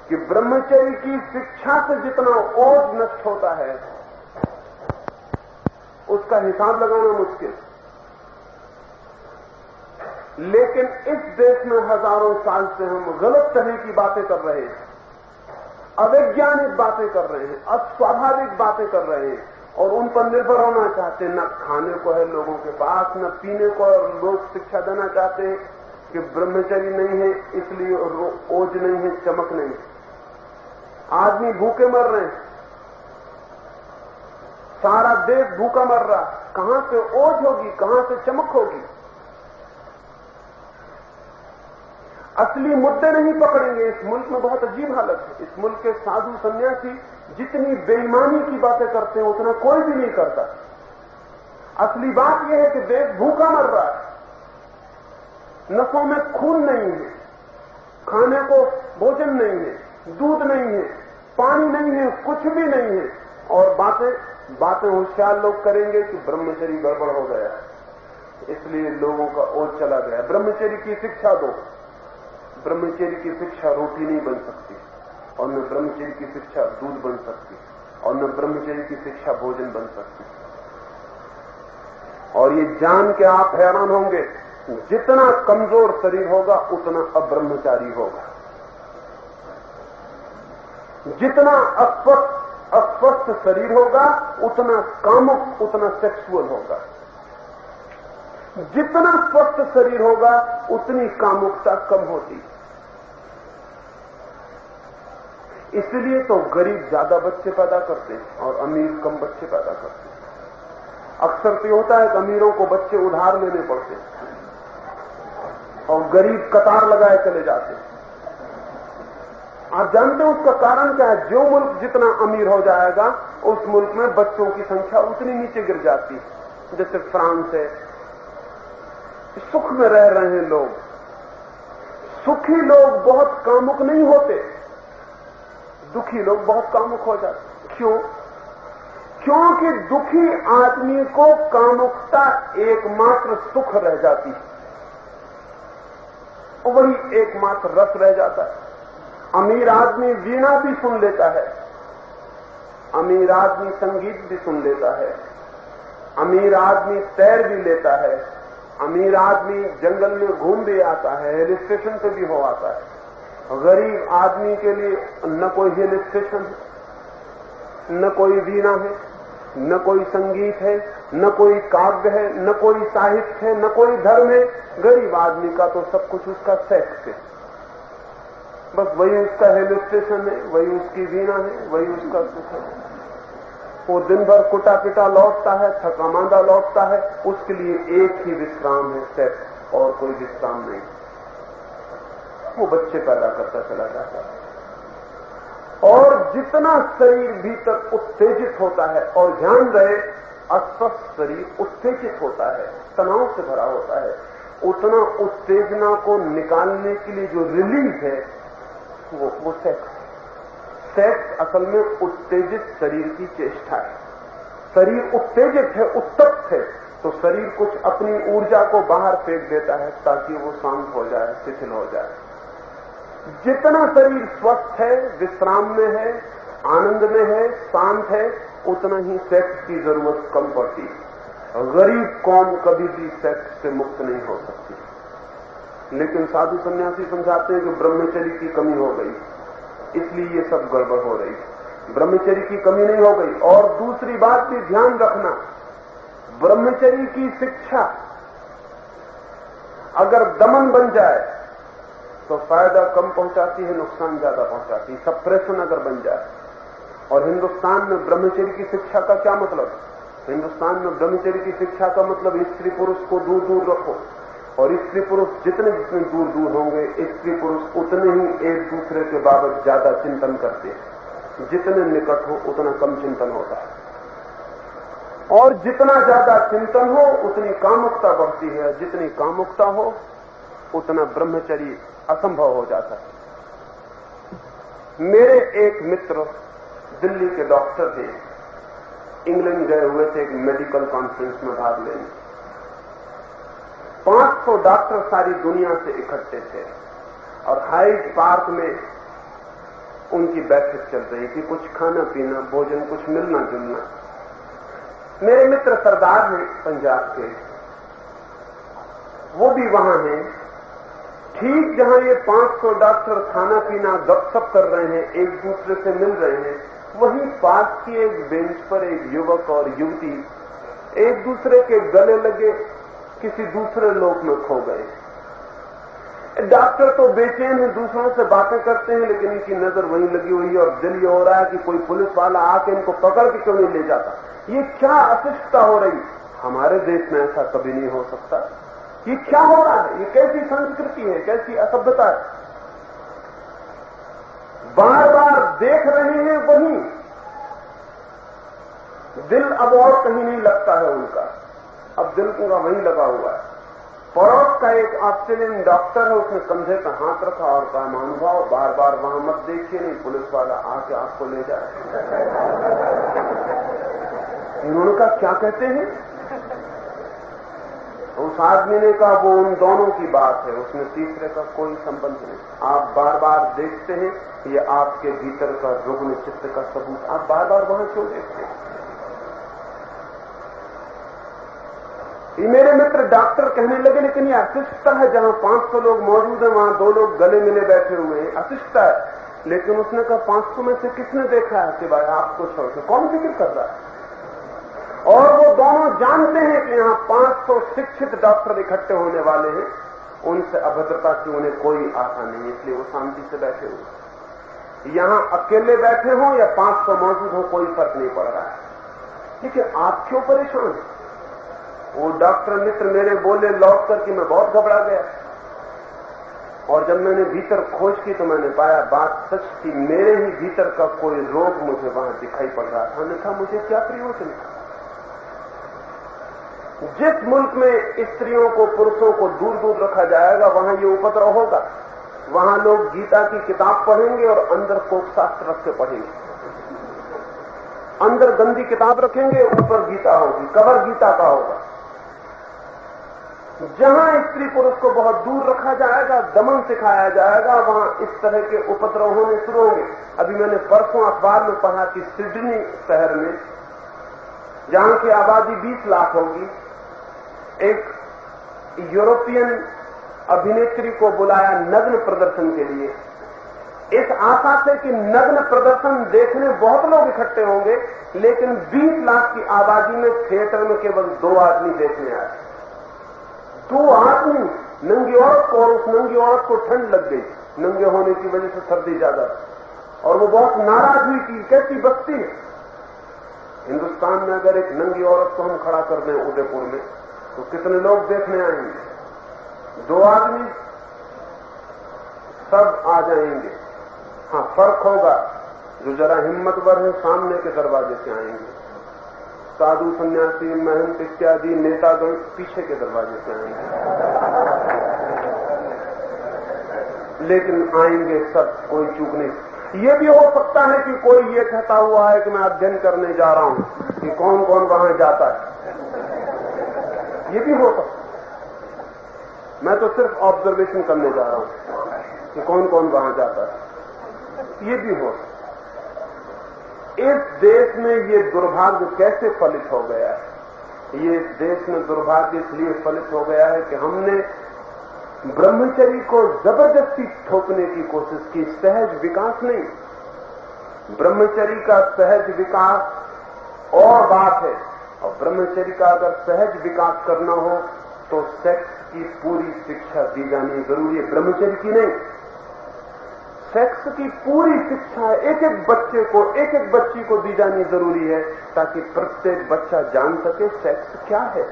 कि ब्रह्मचर्य की शिक्षा से जितना ओज नष्ट होता है उसका हिसाब लगाना मुश्किल। लेकिन इस देश में हजारों साल से हम गलत तरह की बातें कर रहे हैं, अवैज्ञानिक बातें कर रहे हैं, अस्वाभाविक बातें कर रहे हैं, और उन पर निर्भर होना चाहते हैं। न खाने को है लोगों के पास, न पीने को, और लोग शिक्षा देना चाहते हैं कि ब्रह्मचर्य नहीं है इसलिए ओज नहीं है, चमक नहीं है। आदमी भूखे मर रहे हैं, सारा देश भूखा मर रहा, कहां से ओज होगी, कहां से चमक होगी? असली मुद्दे नहीं पकड़ेंगे। इस मुल्क में बहुत अजीब हालत है। इस मुल्क के साधु सन्यासी जितनी बेईमानी की बातें करते हैं उतना कोई भी नहीं करता। असली बात यह है कि देश भूखा मर रहा है, नसों में खून नहीं है, खाने को भोजन नहीं है, दूध नहीं है, पानी नहीं है, कुछ भी नहीं है, और बातें होशियार लोग करेंगे कि ब्रह्मचर्य गड़बड़ हो गया, इसलिए लोगों का ओझ चला गया। ब्रह्मचर्य की शिक्षा दो। ब्रह्मचर्य की शिक्षा रोटी नहीं बन सकती, और न ब्रह्मचर्य की शिक्षा दूध बन सकती, और न ब्रह्मचर्य की शिक्षा भोजन बन सकती। और ये जान के आप हैरान होंगे, जितना कमजोर शरीर होगा उतना अब्रह्मचारी होगा, जितना अस्वस्थ शरीर होगा उतना कामुक, उतना सेक्सुअल होगा, जितना स्वस्थ शरीर होगा उतनी कामुकता कम होती। इसलिए तो गरीब ज्यादा बच्चे पैदा करते हैं और अमीर कम बच्चे पैदा करते हैं। अक्सर तो होता है कि अमीरों को बच्चे उधार लेने पड़ते हैं और गरीब कतार लगाए चले जाते हैं। आप जानते हैं उसका कारण क्या है? जो मुल्क जितना अमीर हो जाएगा उस मुल्क में बच्चों की संख्या उतनी नीचे गिर जाती है। जैसे फ्रांस है, सुख में रह रहे हैं लोग। सुखी लोग बहुत कामुक नहीं होते, दुखी लोग बहुत कामुक हो जाते। क्यों? क्योंकि दुखी आदमी को कामुकता एकमात्र सुख रह जाती है, वही एकमात्र रस रह जाता है। अमीर आदमी वीणा भी सुन लेता है, अमीर आदमी संगीत भी सुन लेता है, अमीर आदमी तैर भी लेता है, अमीर आदमी जंगल में घूम भी आता है, हिल स्टेशन पे भी हो आता है। गरीब आदमी के लिए न कोई हिल स्टेशन है, न कोई वीणा है, न कोई संगीत है, न कोई काव्य है, न कोई साहित्य है, न कोई धर्म है। गरीब आदमी का तो सब कुछ उसका सेक्स है, बस वही उसका हिल स्टेशन है, वही उसकी वीणा है, वही उसका सुख है। वो दिन भर कुटा पिटा लौटता है, थका मांदा लौटता है, उसके लिए एक ही विश्राम है, सेक्स, और कोई विश्राम नहीं। वो बच्चे पैदा करता चला जाता है, और जितना शरीर भीतर उत्तेजित होता है, और ध्यान रहे अस्वस्थ शरीर उत्तेजित होता है, तनाव से भरा होता है, उतना उत्तेजना को निकालने के लिए जो रिलीफ है वो सेक्स असल में उत्तेजित शरीर की चेष्टा है। शरीर उत्तेजित है, उत्तप्त है, तो शरीर कुछ अपनी ऊर्जा को बाहर फेंक देता है ताकि वो शांत हो जाए, शिथिल हो जाए। जितना शरीर स्वस्थ है, विश्राम में है, आनंद में है, शांत है, उतना ही सेक्स की जरूरत कम पड़ती है। गरीब कौम कभी भी सेक्स से मुक्त नहीं हो सकती। लेकिन साधु सन्यासी समझाते हैं कि ब्रह्मचर्य की कमी हो गई, इसलिए ये सब गड़बड़ हो रही। ब्रह्मचर्य की कमी नहीं हो गई। और दूसरी बात भी ध्यान रखना, ब्रह्मचर्य की शिक्षा अगर दमन बन जाए तो फायदा कम पहुंचाती है, नुकसान ज्यादा पहुंचाती है। सप्रेशन अगर बन जाए। और हिंदुस्तान में ब्रह्मचर्य की शिक्षा का क्या मतलब? हिंदुस्तान में ब्रह्मचर्य की शिक्षा का मतलब स्त्री पुरुष को दूर दूर रखो, और स्त्री पुरुष जितने जितने दूर दूर होंगे, स्त्री पुरुष उतने ही एक दूसरे के बाबत ज्यादा चिंतन करते हैं। जितने निकट हो उतना कम चिंतन होता है, और जितना ज्यादा चिंतन हो उतनी कामुकता बढ़ती है, जितनी कामुकता हो उतना ब्रह्मचर्य असंभव हो जाता है। मेरे एक मित्र दिल्ली के डॉक्टर थे, इंग्लैंड गए हुए थे एक मेडिकल कॉन्फ्रेंस में भाग लेने। 500 डॉक्टर सारी दुनिया से इकट्ठे थे, और हाइड पार्क में उनकी बैठक चल रही थी। कुछ खाना पीना, भोजन, कुछ मिलना जुलना। मेरे मित्र सरदार हैं पंजाब के, वो भी वहां हैं। ठीक जहां ये 500 डॉक्टर खाना पीना गपशप कर रहे हैं, एक दूसरे से मिल रहे हैं, वहीं पास की एक बेंच पर एक युवक और युवती एक दूसरे के गले लगे किसी दूसरे लोक में खो गए। डॉक्टर तो बेचैन है, दूसरों से बातें करते हैं, लेकिन इनकी नजर वहीं लगी हुई है और दिल ये हो रहा है कि कोई पुलिस वाला आके इनको पकड़ के क्यों नहीं ले जाता। ये क्या अशिष्टता हो रही, हमारे देश में ऐसा कभी नहीं हो सकता। ये क्या हो रहा है, ये कैसी संस्कृति है, कैसी असभ्यता है। बार बार देख रहे हैं वहीं, दिल अब और कहीं नहीं लगता है उनका, अब दिल पूरा वहीं लगा हुआ है। पड़ोस का एक ऑस्ट्रेलियन डॉक्टर है, उसने कंधे पर हाथ रखा और कहा, महानुभाव बार बार वहां मत देखिए, नहीं पुलिस वाला आके आपको ले जाए। इन्होंने कहा क्या कहते हैं? उस आदमी ने कहा वो उन दोनों की बात है, उसमें तीसरे का कोई संबंध नहीं। आप बार बार देखते हैं, ये आपके भीतर का रुग्ण चित्त का सबूत, आप बार बार वहां क्यों देखते हैं? ये मेरे मित्र डॉक्टर कहने लगे, लेकिन ये अशिष्टता है, जहां 500 लोग मौजूद हैं वहां 2 लोग गले मिले बैठे हुए हैं, अशिष्टता है। लेकिन उसने कहा 500 में से किसने देखा है सिवाय आपको छोड़ के, कौन फिक्र कर रहा है? और वो दोनों जानते हैं कि यहां 500 शिक्षित डॉक्टर इकट्ठे होने वाले हैं, उनसे अभद्रता की उन्हें कोई आशा नहीं, इसलिए वो शांति से बैठे हुए। यहां अकेले बैठे हों या 500 मौजूद हो, कोई फर्क नहीं पड़ रहा है। लेकिन आप क्यों परेशान हैं? वो डॉक्टर मित्र मेरे बोले लौट कर कि मैं बहुत घबरा गया, और जब मैंने भीतर खोज की तो मैंने पाया बात सच थी, मेरे ही भीतर का कोई रोग मुझे वहां दिखाई पड़ रहा था। मैंने कहा मुझे क्या प्रयोजन था? जिस मुल्क में स्त्रियों को पुरुषों को दूर दूर रखा जाएगा वहां ये उपद्रव होगा। वहां लोग गीता की किताब पढ़ेंगे और अंदर कोकशास्त्र रख के पढ़ेंगे, अंदर गंदी किताब रखेंगे, ऊपर गीता होगी, कवर गीता का होगा। जहां स्त्री पुरुष को बहुत दूर रखा जाएगा, दमन सिखाया जाएगा, वहां इस तरह के उपद्रव होने शुरू होंगे। अभी मैंने परसों अखबार में पढ़ा कि सिडनी शहर में, जहां की आबादी 20 लाख होगी, एक यूरोपियन अभिनेत्री को बुलाया नग्न प्रदर्शन के लिए, इस आशा से कि नग्न प्रदर्शन देखने बहुत लोग इकट्ठे होंगे, लेकिन 20 लाख की आबादी में थिएटर में केवल 2 आदमी देखने आए। 2 आदमी, नंगी औरत को, और उस नंगी औरत को ठंड लग गई, नंगे होने की वजह से सर्दी ज्यादा, और वो बहुत नाराज हुई कि कैसी बस्ती है। हिंदुस्तान में अगर एक नंगी औरत को हम खड़ा कर दें उदयपुर में तो कितने लोग देखने आएंगे? 2 आदमी सब आ जाएंगे। हाँ, फर्क होगा, जो जरा हिम्मतवर है सामने के दरवाजे से आएंगे, साधु सन्यासी महंत इत्यादि नेतागण पीछे के दरवाजे से आएंगे, लेकिन आएंगे सब, कोई चूक नहीं। ये भी हो सकता है कि कोई ये कहता हुआ है कि मैं अध्ययन करने जा रहा हूं कि कौन कौन वहां जाता है, ये भी हो सकता है। मैं तो सिर्फ ऑब्जर्वेशन करने जा रहा हूं कि कौन कौन वहां जाता है, ये भी हो सकता है। इस देश में ये दुर्भाग्य कैसे फलित हो गया है? ये इस देश में दुर्भाग्य इसलिए फलित हो गया है कि हमने ब्रह्मचर्य को जबरदस्ती थोपने की कोशिश की, सहज विकास नहीं। ब्रह्मचर्य का सहज विकास और बात है, और ब्रह्मचर्य का अगर सहज विकास करना हो तो सेक्स की पूरी शिक्षा दी जानी जरूरी है, ब्रह्मचर्य की नहीं। सेक्स की पूरी शिक्षा एक एक बच्चे को, एक एक बच्ची को दी जानी जरूरी है, ताकि प्रत्येक बच्चा जान सके सेक्स क्या है।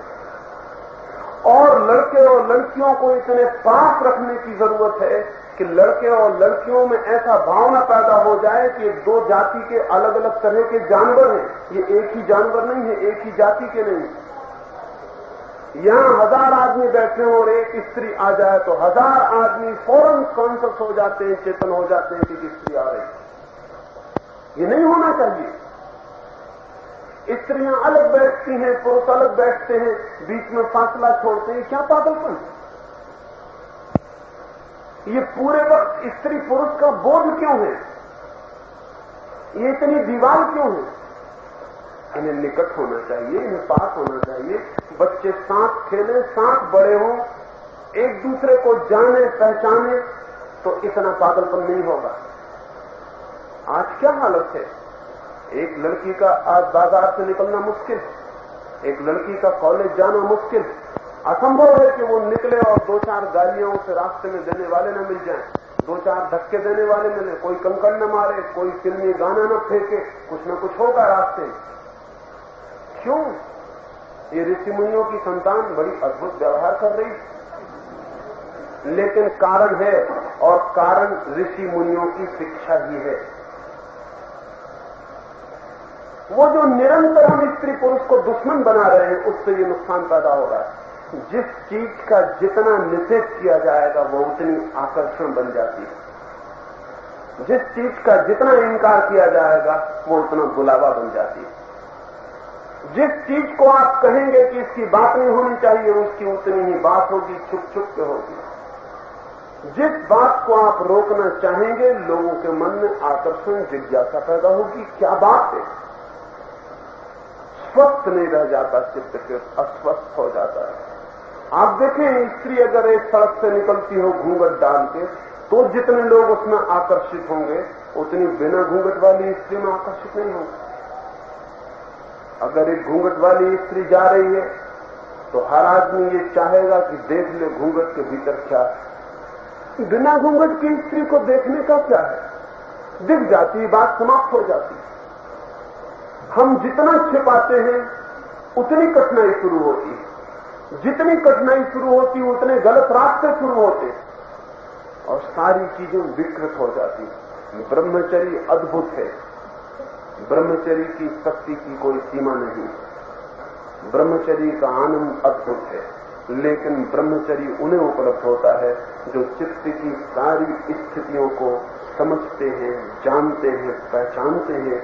और लड़के और लड़कियों को इतने पास रखने की जरूरत है कि लड़के और लड़कियों में ऐसा भावना पैदा हो जाए कि 2 जाति के अलग अलग तरह के जानवर हैं, ये एक ही जानवर नहीं है, एक ही जाति के नहीं। यहां 1000 आदमी बैठे हो और एक स्त्री आ जाए तो 1000 आदमी फौरन कॉन्शियस हो जाते हैं, चेतन हो जाते हैं कि स्त्री आ रही। ये नहीं होना चाहिए। स्त्रियां अलग बैठती हैं, पुरुष अलग बैठते हैं, बीच में फासला छोड़ते हैं, क्या पागलपन। ये पूरे वक्त स्त्री पुरुष का बोध क्यों है? ये इतनी दीवार क्यों है? इन्हें निकट होना चाहिए, इन्हें पास होना चाहिए। बच्चे साथ खेलें, साथ बड़े हों, एक दूसरे को जाने पहचाने, तो इतना पागलपन नहीं होगा। आज क्या हालत है? एक लड़की का आज बाजार से निकलना मुश्किल, एक लड़की का कॉलेज जाना मुश्किल, असंभव है कि वो निकले और 2-4 गालियां उसे रास्ते में देने वाले न मिल जाएं, 2-4 धक्के देने वाले मिले, कोई कंकड़ न मारे, कोई फिल्मी गाना न फेंके, कुछ न कुछ होगा रास्ते में। क्यों? ये ऋषि मुनियों की संतान बड़ी अद्भुत व्यवहार कर रही, लेकिन कारण है, और कारण ऋषि मुनियों की शिक्षा ही है। वो जो निरंतर हम स्त्री पुरुष को दुश्मन बना रहे हैं, उससे ये नुकसान पैदा हो रहा है। जिस चीज का जितना निषेध किया जाएगा वो उतनी आकर्षण बन जाती है, जिस चीज का जितना इनकार किया जाएगा वो उतना बुलावा बन जाती है। जिस चीज को आप कहेंगे कि इसकी बात नहीं होनी चाहिए, उसकी उतनी ही बात होगी, छुप छुप के होगी। जिस बात को आप रोकना चाहेंगे, लोगों के मन में आकर्षण, जिज्ञासा पैदा होगी, क्या बात है। स्वस्थ नहीं रह जाता चित्त, फिर अस्वस्थ हो जाता है। आप देखें, स्त्री अगर एक सड़क से निकलती हो घूंघट डाल के, तो जितने लोग उसमें आकर्षित होंगे, उतनी बिना घूंघट वाली स्त्री में आकर्षित नहीं होंगे। अगर एक घूंघट वाली स्त्री जा रही है, तो हर आदमी ये चाहेगा कि देख ले घूंघट के भीतर क्या है। बिना घूंघट की स्त्री को देखने का क्या है, दिख जाती, बात समाप्त हो जाती। हम जितना छिपाते हैं उतनी कठिनाई शुरू होती है, जितनी कठिनाई शुरू होती उतने गलत रास्ते शुरू होते और सारी चीजें विकृत हो जाती। ब्रह्मचर्य अद्भुत है, ब्रह्मचर्य की शक्ति की कोई सीमा नहीं, ब्रह्मचर्य का आनंद अद्भुत है, लेकिन ब्रह्मचर्य उन्हें उपलब्ध होता है जो चित्त की सारी स्थितियों को समझते हैं, जानते हैं, पहचानते हैं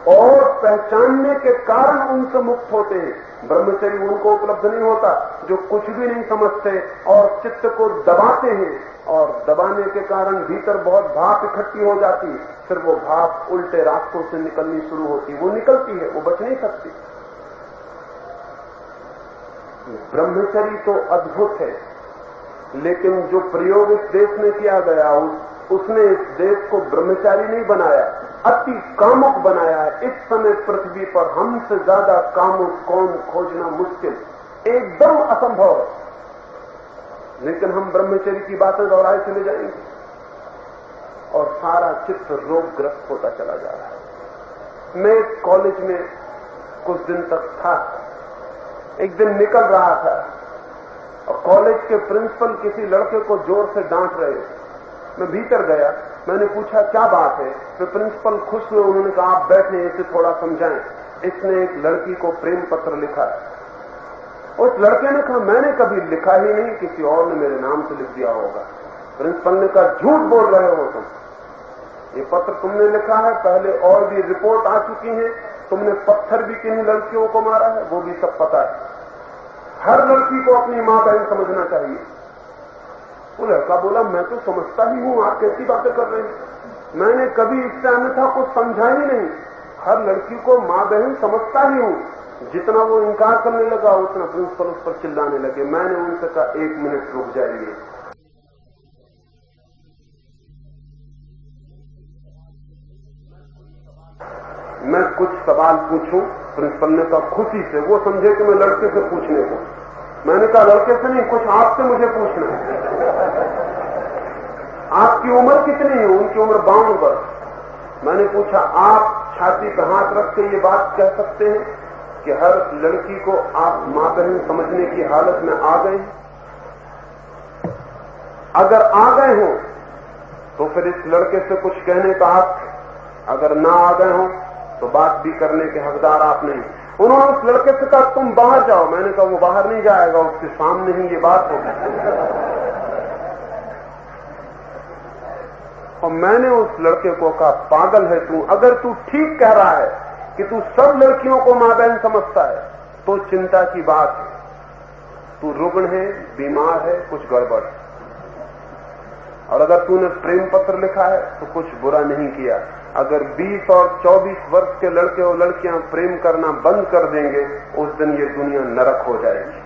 और पहचानने के कारण उनसे मुक्त होते हैं। ब्रह्मचर्य उनको उपलब्ध नहीं होता जो कुछ भी नहीं समझते और चित्त को दबाते हैं, और दबाने के कारण भीतर बहुत भाप इकट्ठी हो जाती है, फिर वो भाप उल्टे रास्तों से निकलनी शुरू होती, वो निकलती है, वो बच नहीं सकती। ब्रह्मचर्य तो अद्भुत है, लेकिन जो प्रयोग इस देश में किया गया उसने इस देश को ब्रह्मचारी नहीं बनाया, अति कामुक बनाया है। इस समय पृथ्वी पर हमसे ज्यादा कामुक कौन खोजना मुश्किल, एकदम असंभव है। लेकिन हम ब्रह्मचर्य की बातें दोहराए चले जाएंगे और सारा चित्त रोगग्रस्त होता चला जा रहा है। मैं कॉलेज में कुछ दिन तक था, एक दिन निकल रहा था और कॉलेज के प्रिंसिपल किसी लड़के को जोर से डांट रहे। मैं भीतर गया, मैंने पूछा क्या बात है, तो प्रिंसिपल खुश हुए, उन्होंने कहा आप बैठे, इसे थोड़ा समझाएं। इसने एक लड़की को प्रेम पत्र लिखा है। उस लड़के ने कहा मैंने कभी लिखा ही नहीं, किसी और ने मेरे नाम से लिख दिया होगा। प्रिंसिपल ने कहा झूठ बोल रहे हो तुम, ये पत्र तुमने लिखा है, पहले और भी रिपोर्ट आ चुकी है, तुमने पत्थर भी किन्हीं लड़कियों को मारा है, वो भी सब पता है। हर लड़की को अपनी मां बहन समझना चाहिए। वो लड़का बोला मैं तो समझता ही हूं, आप कैसी बातें कर रहे हैं, मैंने कभी इससे अन्यथा कुछ समझा ही नहीं, हर लड़की को मां बहन समझता ही हूं। जितना वो इनकार करने लगा उतना प्रिंसिपल उस पर चिल्लाने लगे। मैंने उनसे कहा 1 मिनट रुक जाइए। मैं कुछ सवाल पूछूं? प्रिंसिपल ने कहा खुशी से, वो समझे कि मैं लड़के से पूछने को। मैंने कहा लड़के से नहीं, कुछ आपसे मुझे पूछना है। आपकी उम्र कितनी है? उनकी उम्र 52 वर्ष। मैंने पूछा आप छाती पर हाथ रख के ये बात कह सकते हैं कि हर लड़की को आप मां बहन समझने की हालत में आ गए? अगर आ गए हो तो फिर इस लड़के से कुछ कहने का हक, अगर ना आ गए हो तो बात भी करने के हकदार आप नहीं। उन्होंने उस लड़के से कहा तुम बाहर जाओ। मैंने कहा वो बाहर नहीं जाएगा, उसके सामने ही ये बात होगी। और मैंने उस लड़के को कहा पागल है तू, अगर तू ठीक कह रहा है कि तू सब लड़कियों को मां बहन समझता है तो चिंता की बात है, तू रुग्ण है, बीमार है, कुछ गड़बड़। और अगर तूने प्रेम पत्र लिखा है तो कुछ बुरा नहीं किया। अगर 20 और 24 वर्ष के लड़के और लड़कियां प्रेम करना बंद कर देंगे उस दिन ये दुनिया नरक हो जाएगी।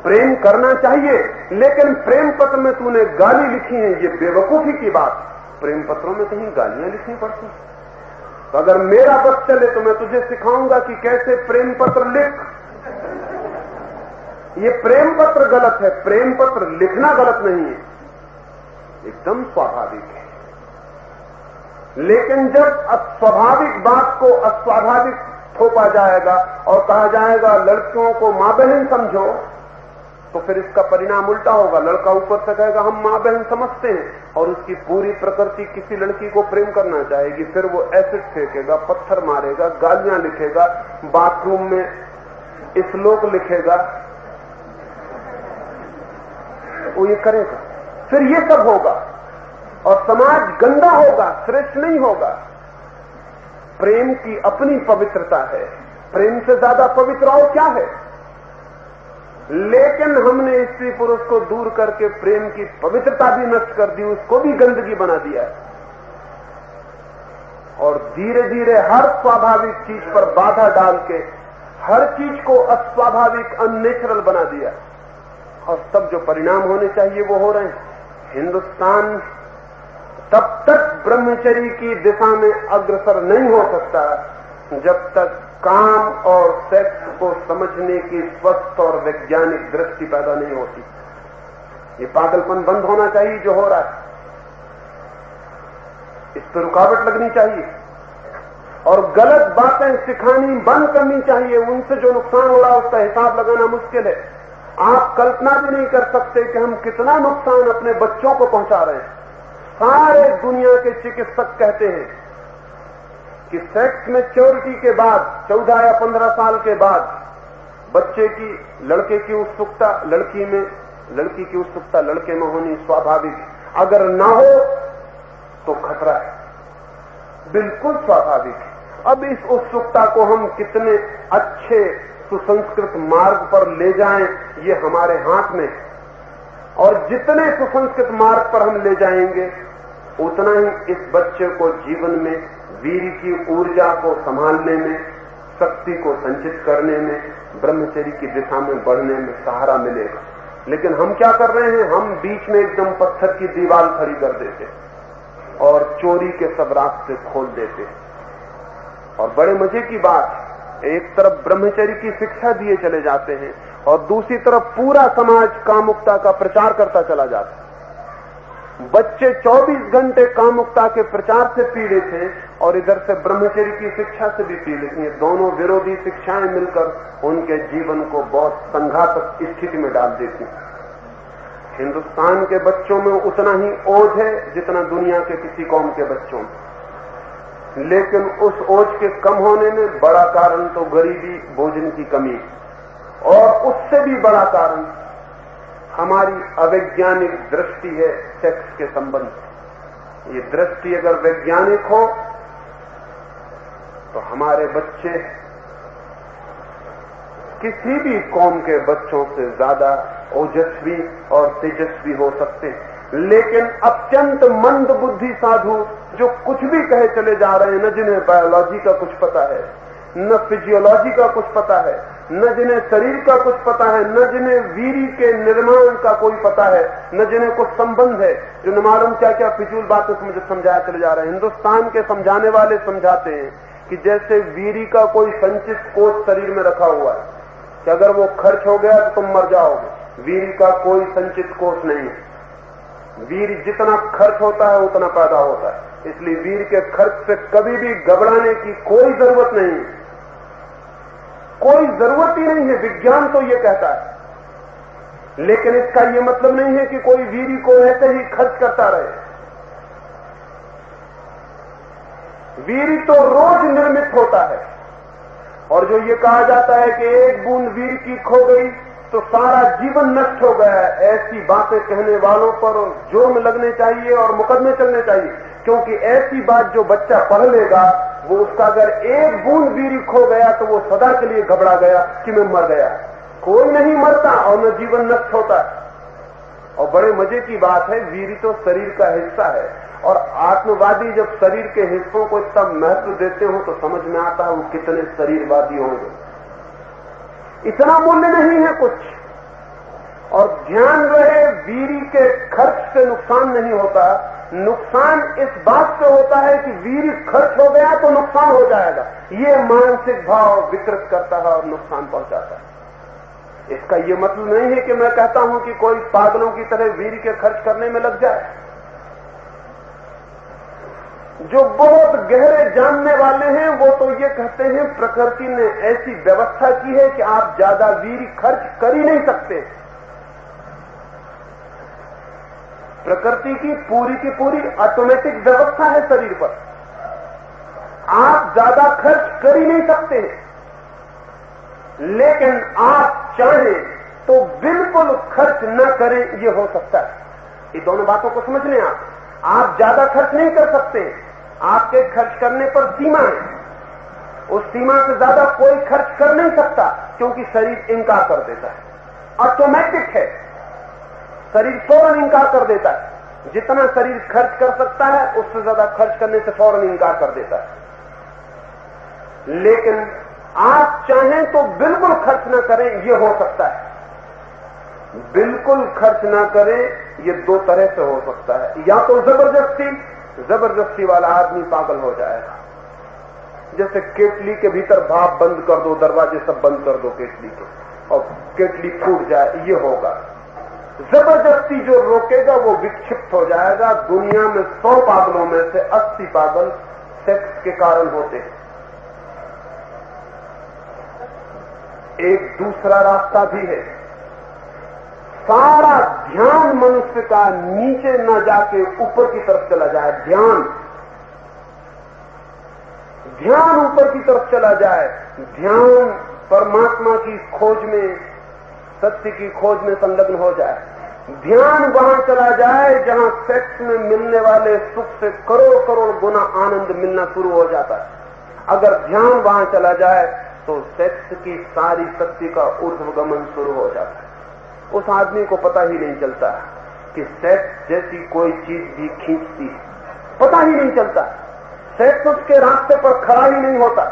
प्रेम करना चाहिए, लेकिन प्रेम पत्र में तूने गाली लिखी है, ये बेवकूफी की बात। प्रेम पत्रों में कहीं गालियां लिखनी पड़ती? तो अगर मेरा बस चले तो मैं तुझे सिखाऊंगा कि कैसे प्रेम पत्र लिख। ये प्रेम पत्र गलत है, प्रेम पत्र लिखना गलत नहीं है, एकदम स्वाभाविक है। लेकिन जब अस्वाभाविक बात को अस्वाभाविक थोपा जाएगा और कहा जाएगा लड़कियों को मां बहन समझो, तो फिर इसका परिणाम उल्टा होगा। लड़का ऊपर से कहेगा हम मां बहन समझते हैं, और उसकी पूरी प्रकृति किसी लड़की को प्रेम करना चाहेगी। फिर वो एसिड फेंकेगा, पत्थर मारेगा, गालियां लिखेगा, बाथरूम में श्लोक लिखेगा, वो ये करेगा। फिर ये सब होगा और समाज गंदा होगा, श्रेष्ठ नहीं होगा। प्रेम की अपनी पवित्रता है, प्रेम से ज्यादा पवित्र और क्या है। लेकिन हमने स्त्री पुरुष को दूर करके प्रेम की पवित्रता भी नष्ट कर दी, उसको भी गंदगी बना दिया है। और धीरे धीरे हर स्वाभाविक चीज पर बाधा डाल के हर चीज को अस्वाभाविक अननेचुरल बना दिया, और तब जो परिणाम होने चाहिए वो हो रहे हैं। हिंदुस्तान तब तक ब्रह्मचर्य की दिशा में अग्रसर नहीं हो सकता जब तक काम और सेक्स को समझने की स्वस्थ और वैज्ञानिक दृष्टि पैदा नहीं होती। ये पागलपन बंद होना चाहिए जो हो रहा है, इस पर रुकावट लगनी चाहिए और गलत बातें सिखानी बंद करनी चाहिए। उनसे जो नुकसान हो रहा है उसका हिसाब लगाना मुश्किल है। आप कल्पना भी नहीं कर सकते कि हम कितना नुकसान अपने बच्चों को पहुंचा रहे हैं। सारे दुनिया के चिकित्सक कहते हैं कि सेक्स मैच्योरिटी के बाद 14 या 15 साल के बाद बच्चे की लड़के की उत्सुकता लड़की में, लड़की की उत्सुकता लड़के में होनी स्वाभाविक, अगर ना हो तो खतरा है, बिल्कुल स्वाभाविक है। अब इस उत्सुकता को हम कितने अच्छे सुसंस्कृत मार्ग पर ले जाएं ये हमारे हाथ में, और जितने सुसंस्कृत मार्ग पर हम ले जाएंगे उतना ही इस बच्चे को जीवन में वीर की ऊर्जा को संभालने में, शक्ति को संचित करने में, ब्रह्मचर्य की दिशा में बढ़ने में सहारा मिलेगा। लेकिन हम क्या कर रहे हैं, हम बीच में एकदम पत्थर की दीवार खड़ी कर देते और चोरी के सब रास्ते खोल देते। और बड़े मजे की बात, एक तरफ ब्रह्मचर्य की शिक्षा दिए चले जाते हैं और दूसरी तरफ पूरा समाज कामुकता का प्रचार करता चला जाता है। बच्चे 24 घंटे कामुकता के प्रचार से पीड़ित हैं और इधर से ब्रह्मचर्य की शिक्षा से भी पीड़ित हैं। दोनों विरोधी शिक्षाएं मिलकर उनके जीवन को बहुत संघातक स्थिति में डाल देती हैं। हिंदुस्तान के बच्चों में उतना ही ओझ है जितना दुनिया के किसी कौम के बच्चों में, लेकिन उस ओझ के कम होने में बड़ा कारण तो गरीबी, भोजन की कमी, और उससे भी बड़ा कारण हमारी अवैज्ञानिक दृष्टि है सेक्स के संबंध। ये दृष्टि अगर वैज्ञानिक हो तो हमारे बच्चे किसी भी कौम के बच्चों से ज्यादा ओजस्वी और तेजस्वी हो सकते हैं। लेकिन अत्यंत मंद बुद्धि साधु जो कुछ भी कहे चले जा रहे हैं, न जिन्हें बायोलॉजी का कुछ पता है, न फिजियोलॉजी का कुछ पता है, न जिन्हें शरीर का कुछ पता है, न जिन्हें वीरी के निर्माण का कोई पता है, न जिन्हें कुछ संबंध है, जो न मालूम क्या क्या फिजूल बातें मुझे समझाया चले जा रहे हैं। हिंदुस्तान के समझाने वाले समझाते हैं कि जैसे वीरी का कोई संचित कोष शरीर में रखा हुआ है कि अगर वो खर्च हो गया तो तुम मर जाओगे। वीरी का कोई संचित कोष नहीं है। वीर जितना खर्च होता है उतना पैदा होता है, इसलिए वीर के खर्च से कभी भी घबराने की कोई जरूरत नहीं है, कोई जरूरत ही नहीं है। विज्ञान तो ये कहता है, लेकिन इसका ये मतलब नहीं है कि कोई वीरी को ऐसे ही खर्च करता रहे। वीरी तो रोज निर्मित होता है, और जो ये कहा जाता है कि एक बूंद वीर की खो गई तो सारा जीवन नष्ट हो गया है, ऐसी बातें कहने वालों पर जुर्म लगने चाहिए और मुकदमे चलने चाहिए। क्योंकि ऐसी बात जो बच्चा पढ़ लेगा, वो उसका अगर एक बूंद वीरी खो गया तो वो सदा के लिए घबरा गया कि मैं मर गया। कोई नहीं मरता और न जीवन नष्ट होता है। और बड़े मजे की बात है, वीरी तो शरीर का हिस्सा है, और आत्मवादी जब शरीर के हिस्सों को इतना महत्व देते हो तो समझ में आता है वो कितने शरीरवादी होंगे। इतना मूल्य नहीं है कुछ। और ध्यान रहे, वीरी के खर्च से नुकसान नहीं होता, नुकसान इस बात से होता है कि वीरी खर्च हो गया तो नुकसान हो जाएगा। ये मानसिक भाव विकृत करता है और नुकसान पहुंचाता है। इसका ये मतलब नहीं है कि मैं कहता हूं कि कोई पागलों की तरह वीर के खर्च करने में लग जाए। जो बहुत गहरे जानने वाले हैं वो तो ये कहते हैं प्रकृति ने ऐसी व्यवस्था की है कि आप ज्यादा वीर खर्च कर ही नहीं सकते। प्रकृति की पूरी ऑटोमेटिक व्यवस्था है शरीर पर, आप ज्यादा खर्च कर ही नहीं सकते। लेकिन आप चाहें तो बिल्कुल खर्च न करें, ये हो सकता है। ये दोनों बातों को समझ लें। आप ज्यादा खर्च नहीं कर सकते, आपके खर्च करने पर सीमा है, उस सीमा से ज्यादा कोई खर्च कर नहीं सकता, क्योंकि शरीर इंकार कर देता है। ऑटोमेटिक है, शरीर फौरन इंकार कर देता है। जितना शरीर खर्च कर सकता है उससे ज्यादा खर्च करने से फौरन इंकार कर देता है। लेकिन आप चाहें तो बिल्कुल खर्च न करें, यह हो सकता है। बिल्कुल खर्च न करें, यह दो तरह से हो सकता है। या तो जबरदस्ती वाला आदमी पागल हो जाएगा, जैसे केतली के भीतर भाप बंद कर दो, दरवाजे सब बंद कर दो केतली के, और केतली फूट जाए, ये होगा। जबरदस्ती जो रोकेगा वो विक्षिप्त हो जाएगा। दुनिया में 100 पागलों में से 80 पागल सेक्स के कारण होते हैं। एक दूसरा रास्ता भी है, सारा ध्यान मनुष्य का नीचे न जाके ऊपर की तरफ चला जाए। ध्यान ऊपर की तरफ चला जाए। ध्यान परमात्मा की खोज में, सत्य की खोज में संलग्न हो जाए। ध्यान वहां चला जाए जहां सेक्स में मिलने वाले सुख से करोड़ करोड़ गुना आनंद मिलना शुरू हो जाता है। अगर ध्यान वहां चला जाए तो सेक्स की सारी शक्ति का ऊर्ध्वगमन शुरू हो जाता है। उस आदमी को पता ही नहीं चलता कि सेक्स जैसी कोई चीज भी खींचती है, पता ही नहीं चलता। सेक्स उसके रास्ते पर खड़ा ही नहीं होता।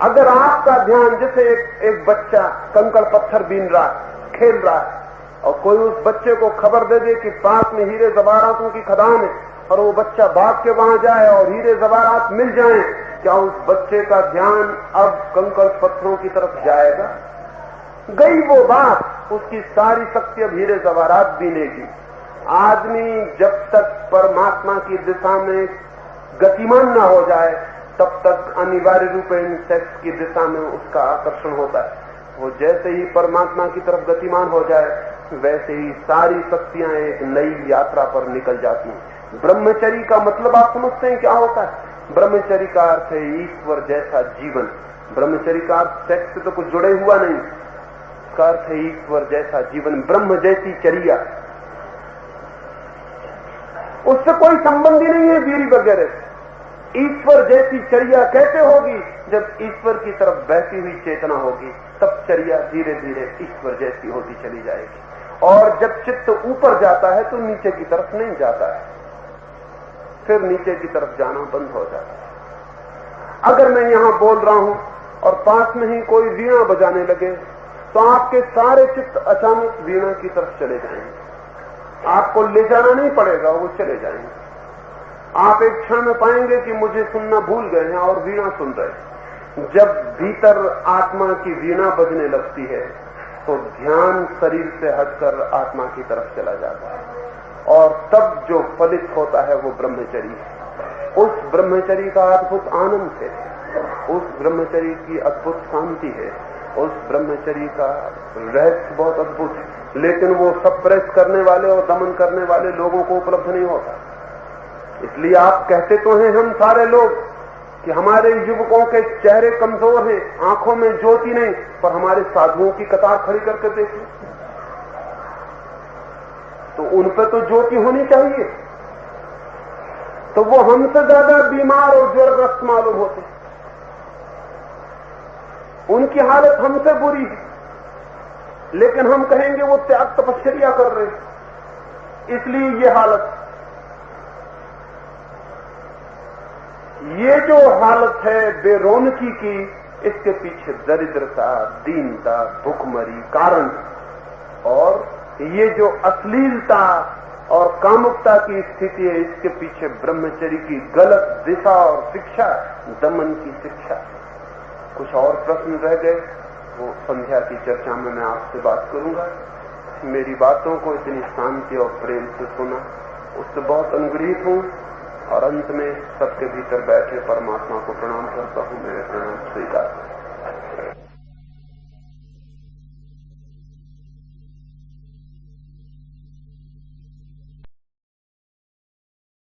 अगर आपका ध्यान, जैसे एक बच्चा कंकड़ पत्थर बीन रहा है, खेल रहा है, और कोई उस बच्चे को खबर दे दे कि पास में हीरे जवाहरातों की खदान है, और वो बच्चा भाग के वहां जाए और हीरे जवाहरात मिल जाएं, क्या उस बच्चे का ध्यान अब कंकड़ पत्थरों की तरफ जाएगा? गई वो बात, उसकी सारी शक्ति अब हीरे जवाहरात बीनेगी। आदमी जब तक परमात्मा की दिशा में गतिमान न हो जाए तब तक अनिवार्य रूप से सेक्स की दिशा में उसका आकर्षण होता है। वो जैसे ही परमात्मा की तरफ गतिमान हो जाए वैसे ही सारी शक्तियां एक नई यात्रा पर निकल जाती हैं। ब्रह्मचर्य का मतलब आप समझते हैं क्या होता है? ब्रह्मचर्य का अर्थ है ईश्वर जैसा जीवन। ब्रह्मचर्य का अर्थ सेक्स से तो कुछ जुड़े हुआ नहीं, उसका अर्थ है ईश्वर जैसा जीवन, ब्रह्म जैसी चर्या। उससे कोई संबंध ही नहीं है बीड़ी वगैरह। ईश्वर जैसी चर्या कैसे होगी? जब ईश्वर की तरफ बहती हुई चेतना होगी तब चर्या धीरे धीरे ईश्वर जैसी होती चली जाएगी। और जब चित्त ऊपर जाता है तो नीचे की तरफ नहीं जाता है, फिर नीचे की तरफ जाना बंद हो जाता है। अगर मैं यहां बोल रहा हूं और पास में ही कोई वीणा बजाने लगे तो आपके सारे चित्त अचानक वीणा की तरफ चले जाएंगे। आपको ले जाना नहीं पड़ेगा, वो चले जाएंगे। आप एक क्षण में पाएंगे कि मुझे सुनना भूल गए हैं और वीणा सुन रहे हैं। जब भीतर आत्मा की वीणा बजने लगती है तो ध्यान शरीर से हटकर आत्मा की तरफ चला जाता है, और तब जो फलित होता है वो ब्रह्मचर्य है। उस ब्रह्मचर्य का अद्भुत आनंद है, उस ब्रह्मचर्य की अद्भुत शांति है, उस ब्रह्मचर्य का रहस्य बहुत अद्भुत है। लेकिन वो सप्रेस करने वाले और दमन करने वाले लोगों को उपलब्ध नहीं होता। इसलिए आप कहते तो हैं हम सारे लोग कि हमारे युवकों के चेहरे कमजोर हैं, आंखों में ज्योति नहीं, पर हमारे साधुओं की कतार खड़ी करके देखिए तो उन पर तो ज्योति होनी चाहिए। तो वो हमसे ज्यादा बीमार और ज्वरग्रस्त मालूम होते, उनकी हालत हमसे बुरी है, लेकिन हम कहेंगे वो त्याग तपस्या कर रहे हैं, इसलिए ये हालत। ये जो हालत है बेरौनकी की, इसके पीछे दरिद्रता, दीनता, भूखमरी कारण, और ये जो अश्लीलता और कामुकता की स्थिति है, इसके पीछे ब्रह्मचर्य की गलत दिशा और शिक्षा, दमन की शिक्षा। कुछ और प्रश्न रह गए? वो संध्या की चर्चा में मैं आपसे बात करूंगा। मेरी बातों को इतनी शांति और प्रेम से सुना, उससे बहुत अनुग्रहित हूं और अंत में सबके भीतर बैठे परमात्मा को प्रणाम करता हूं। मेरे प्रणाम स्वीकार।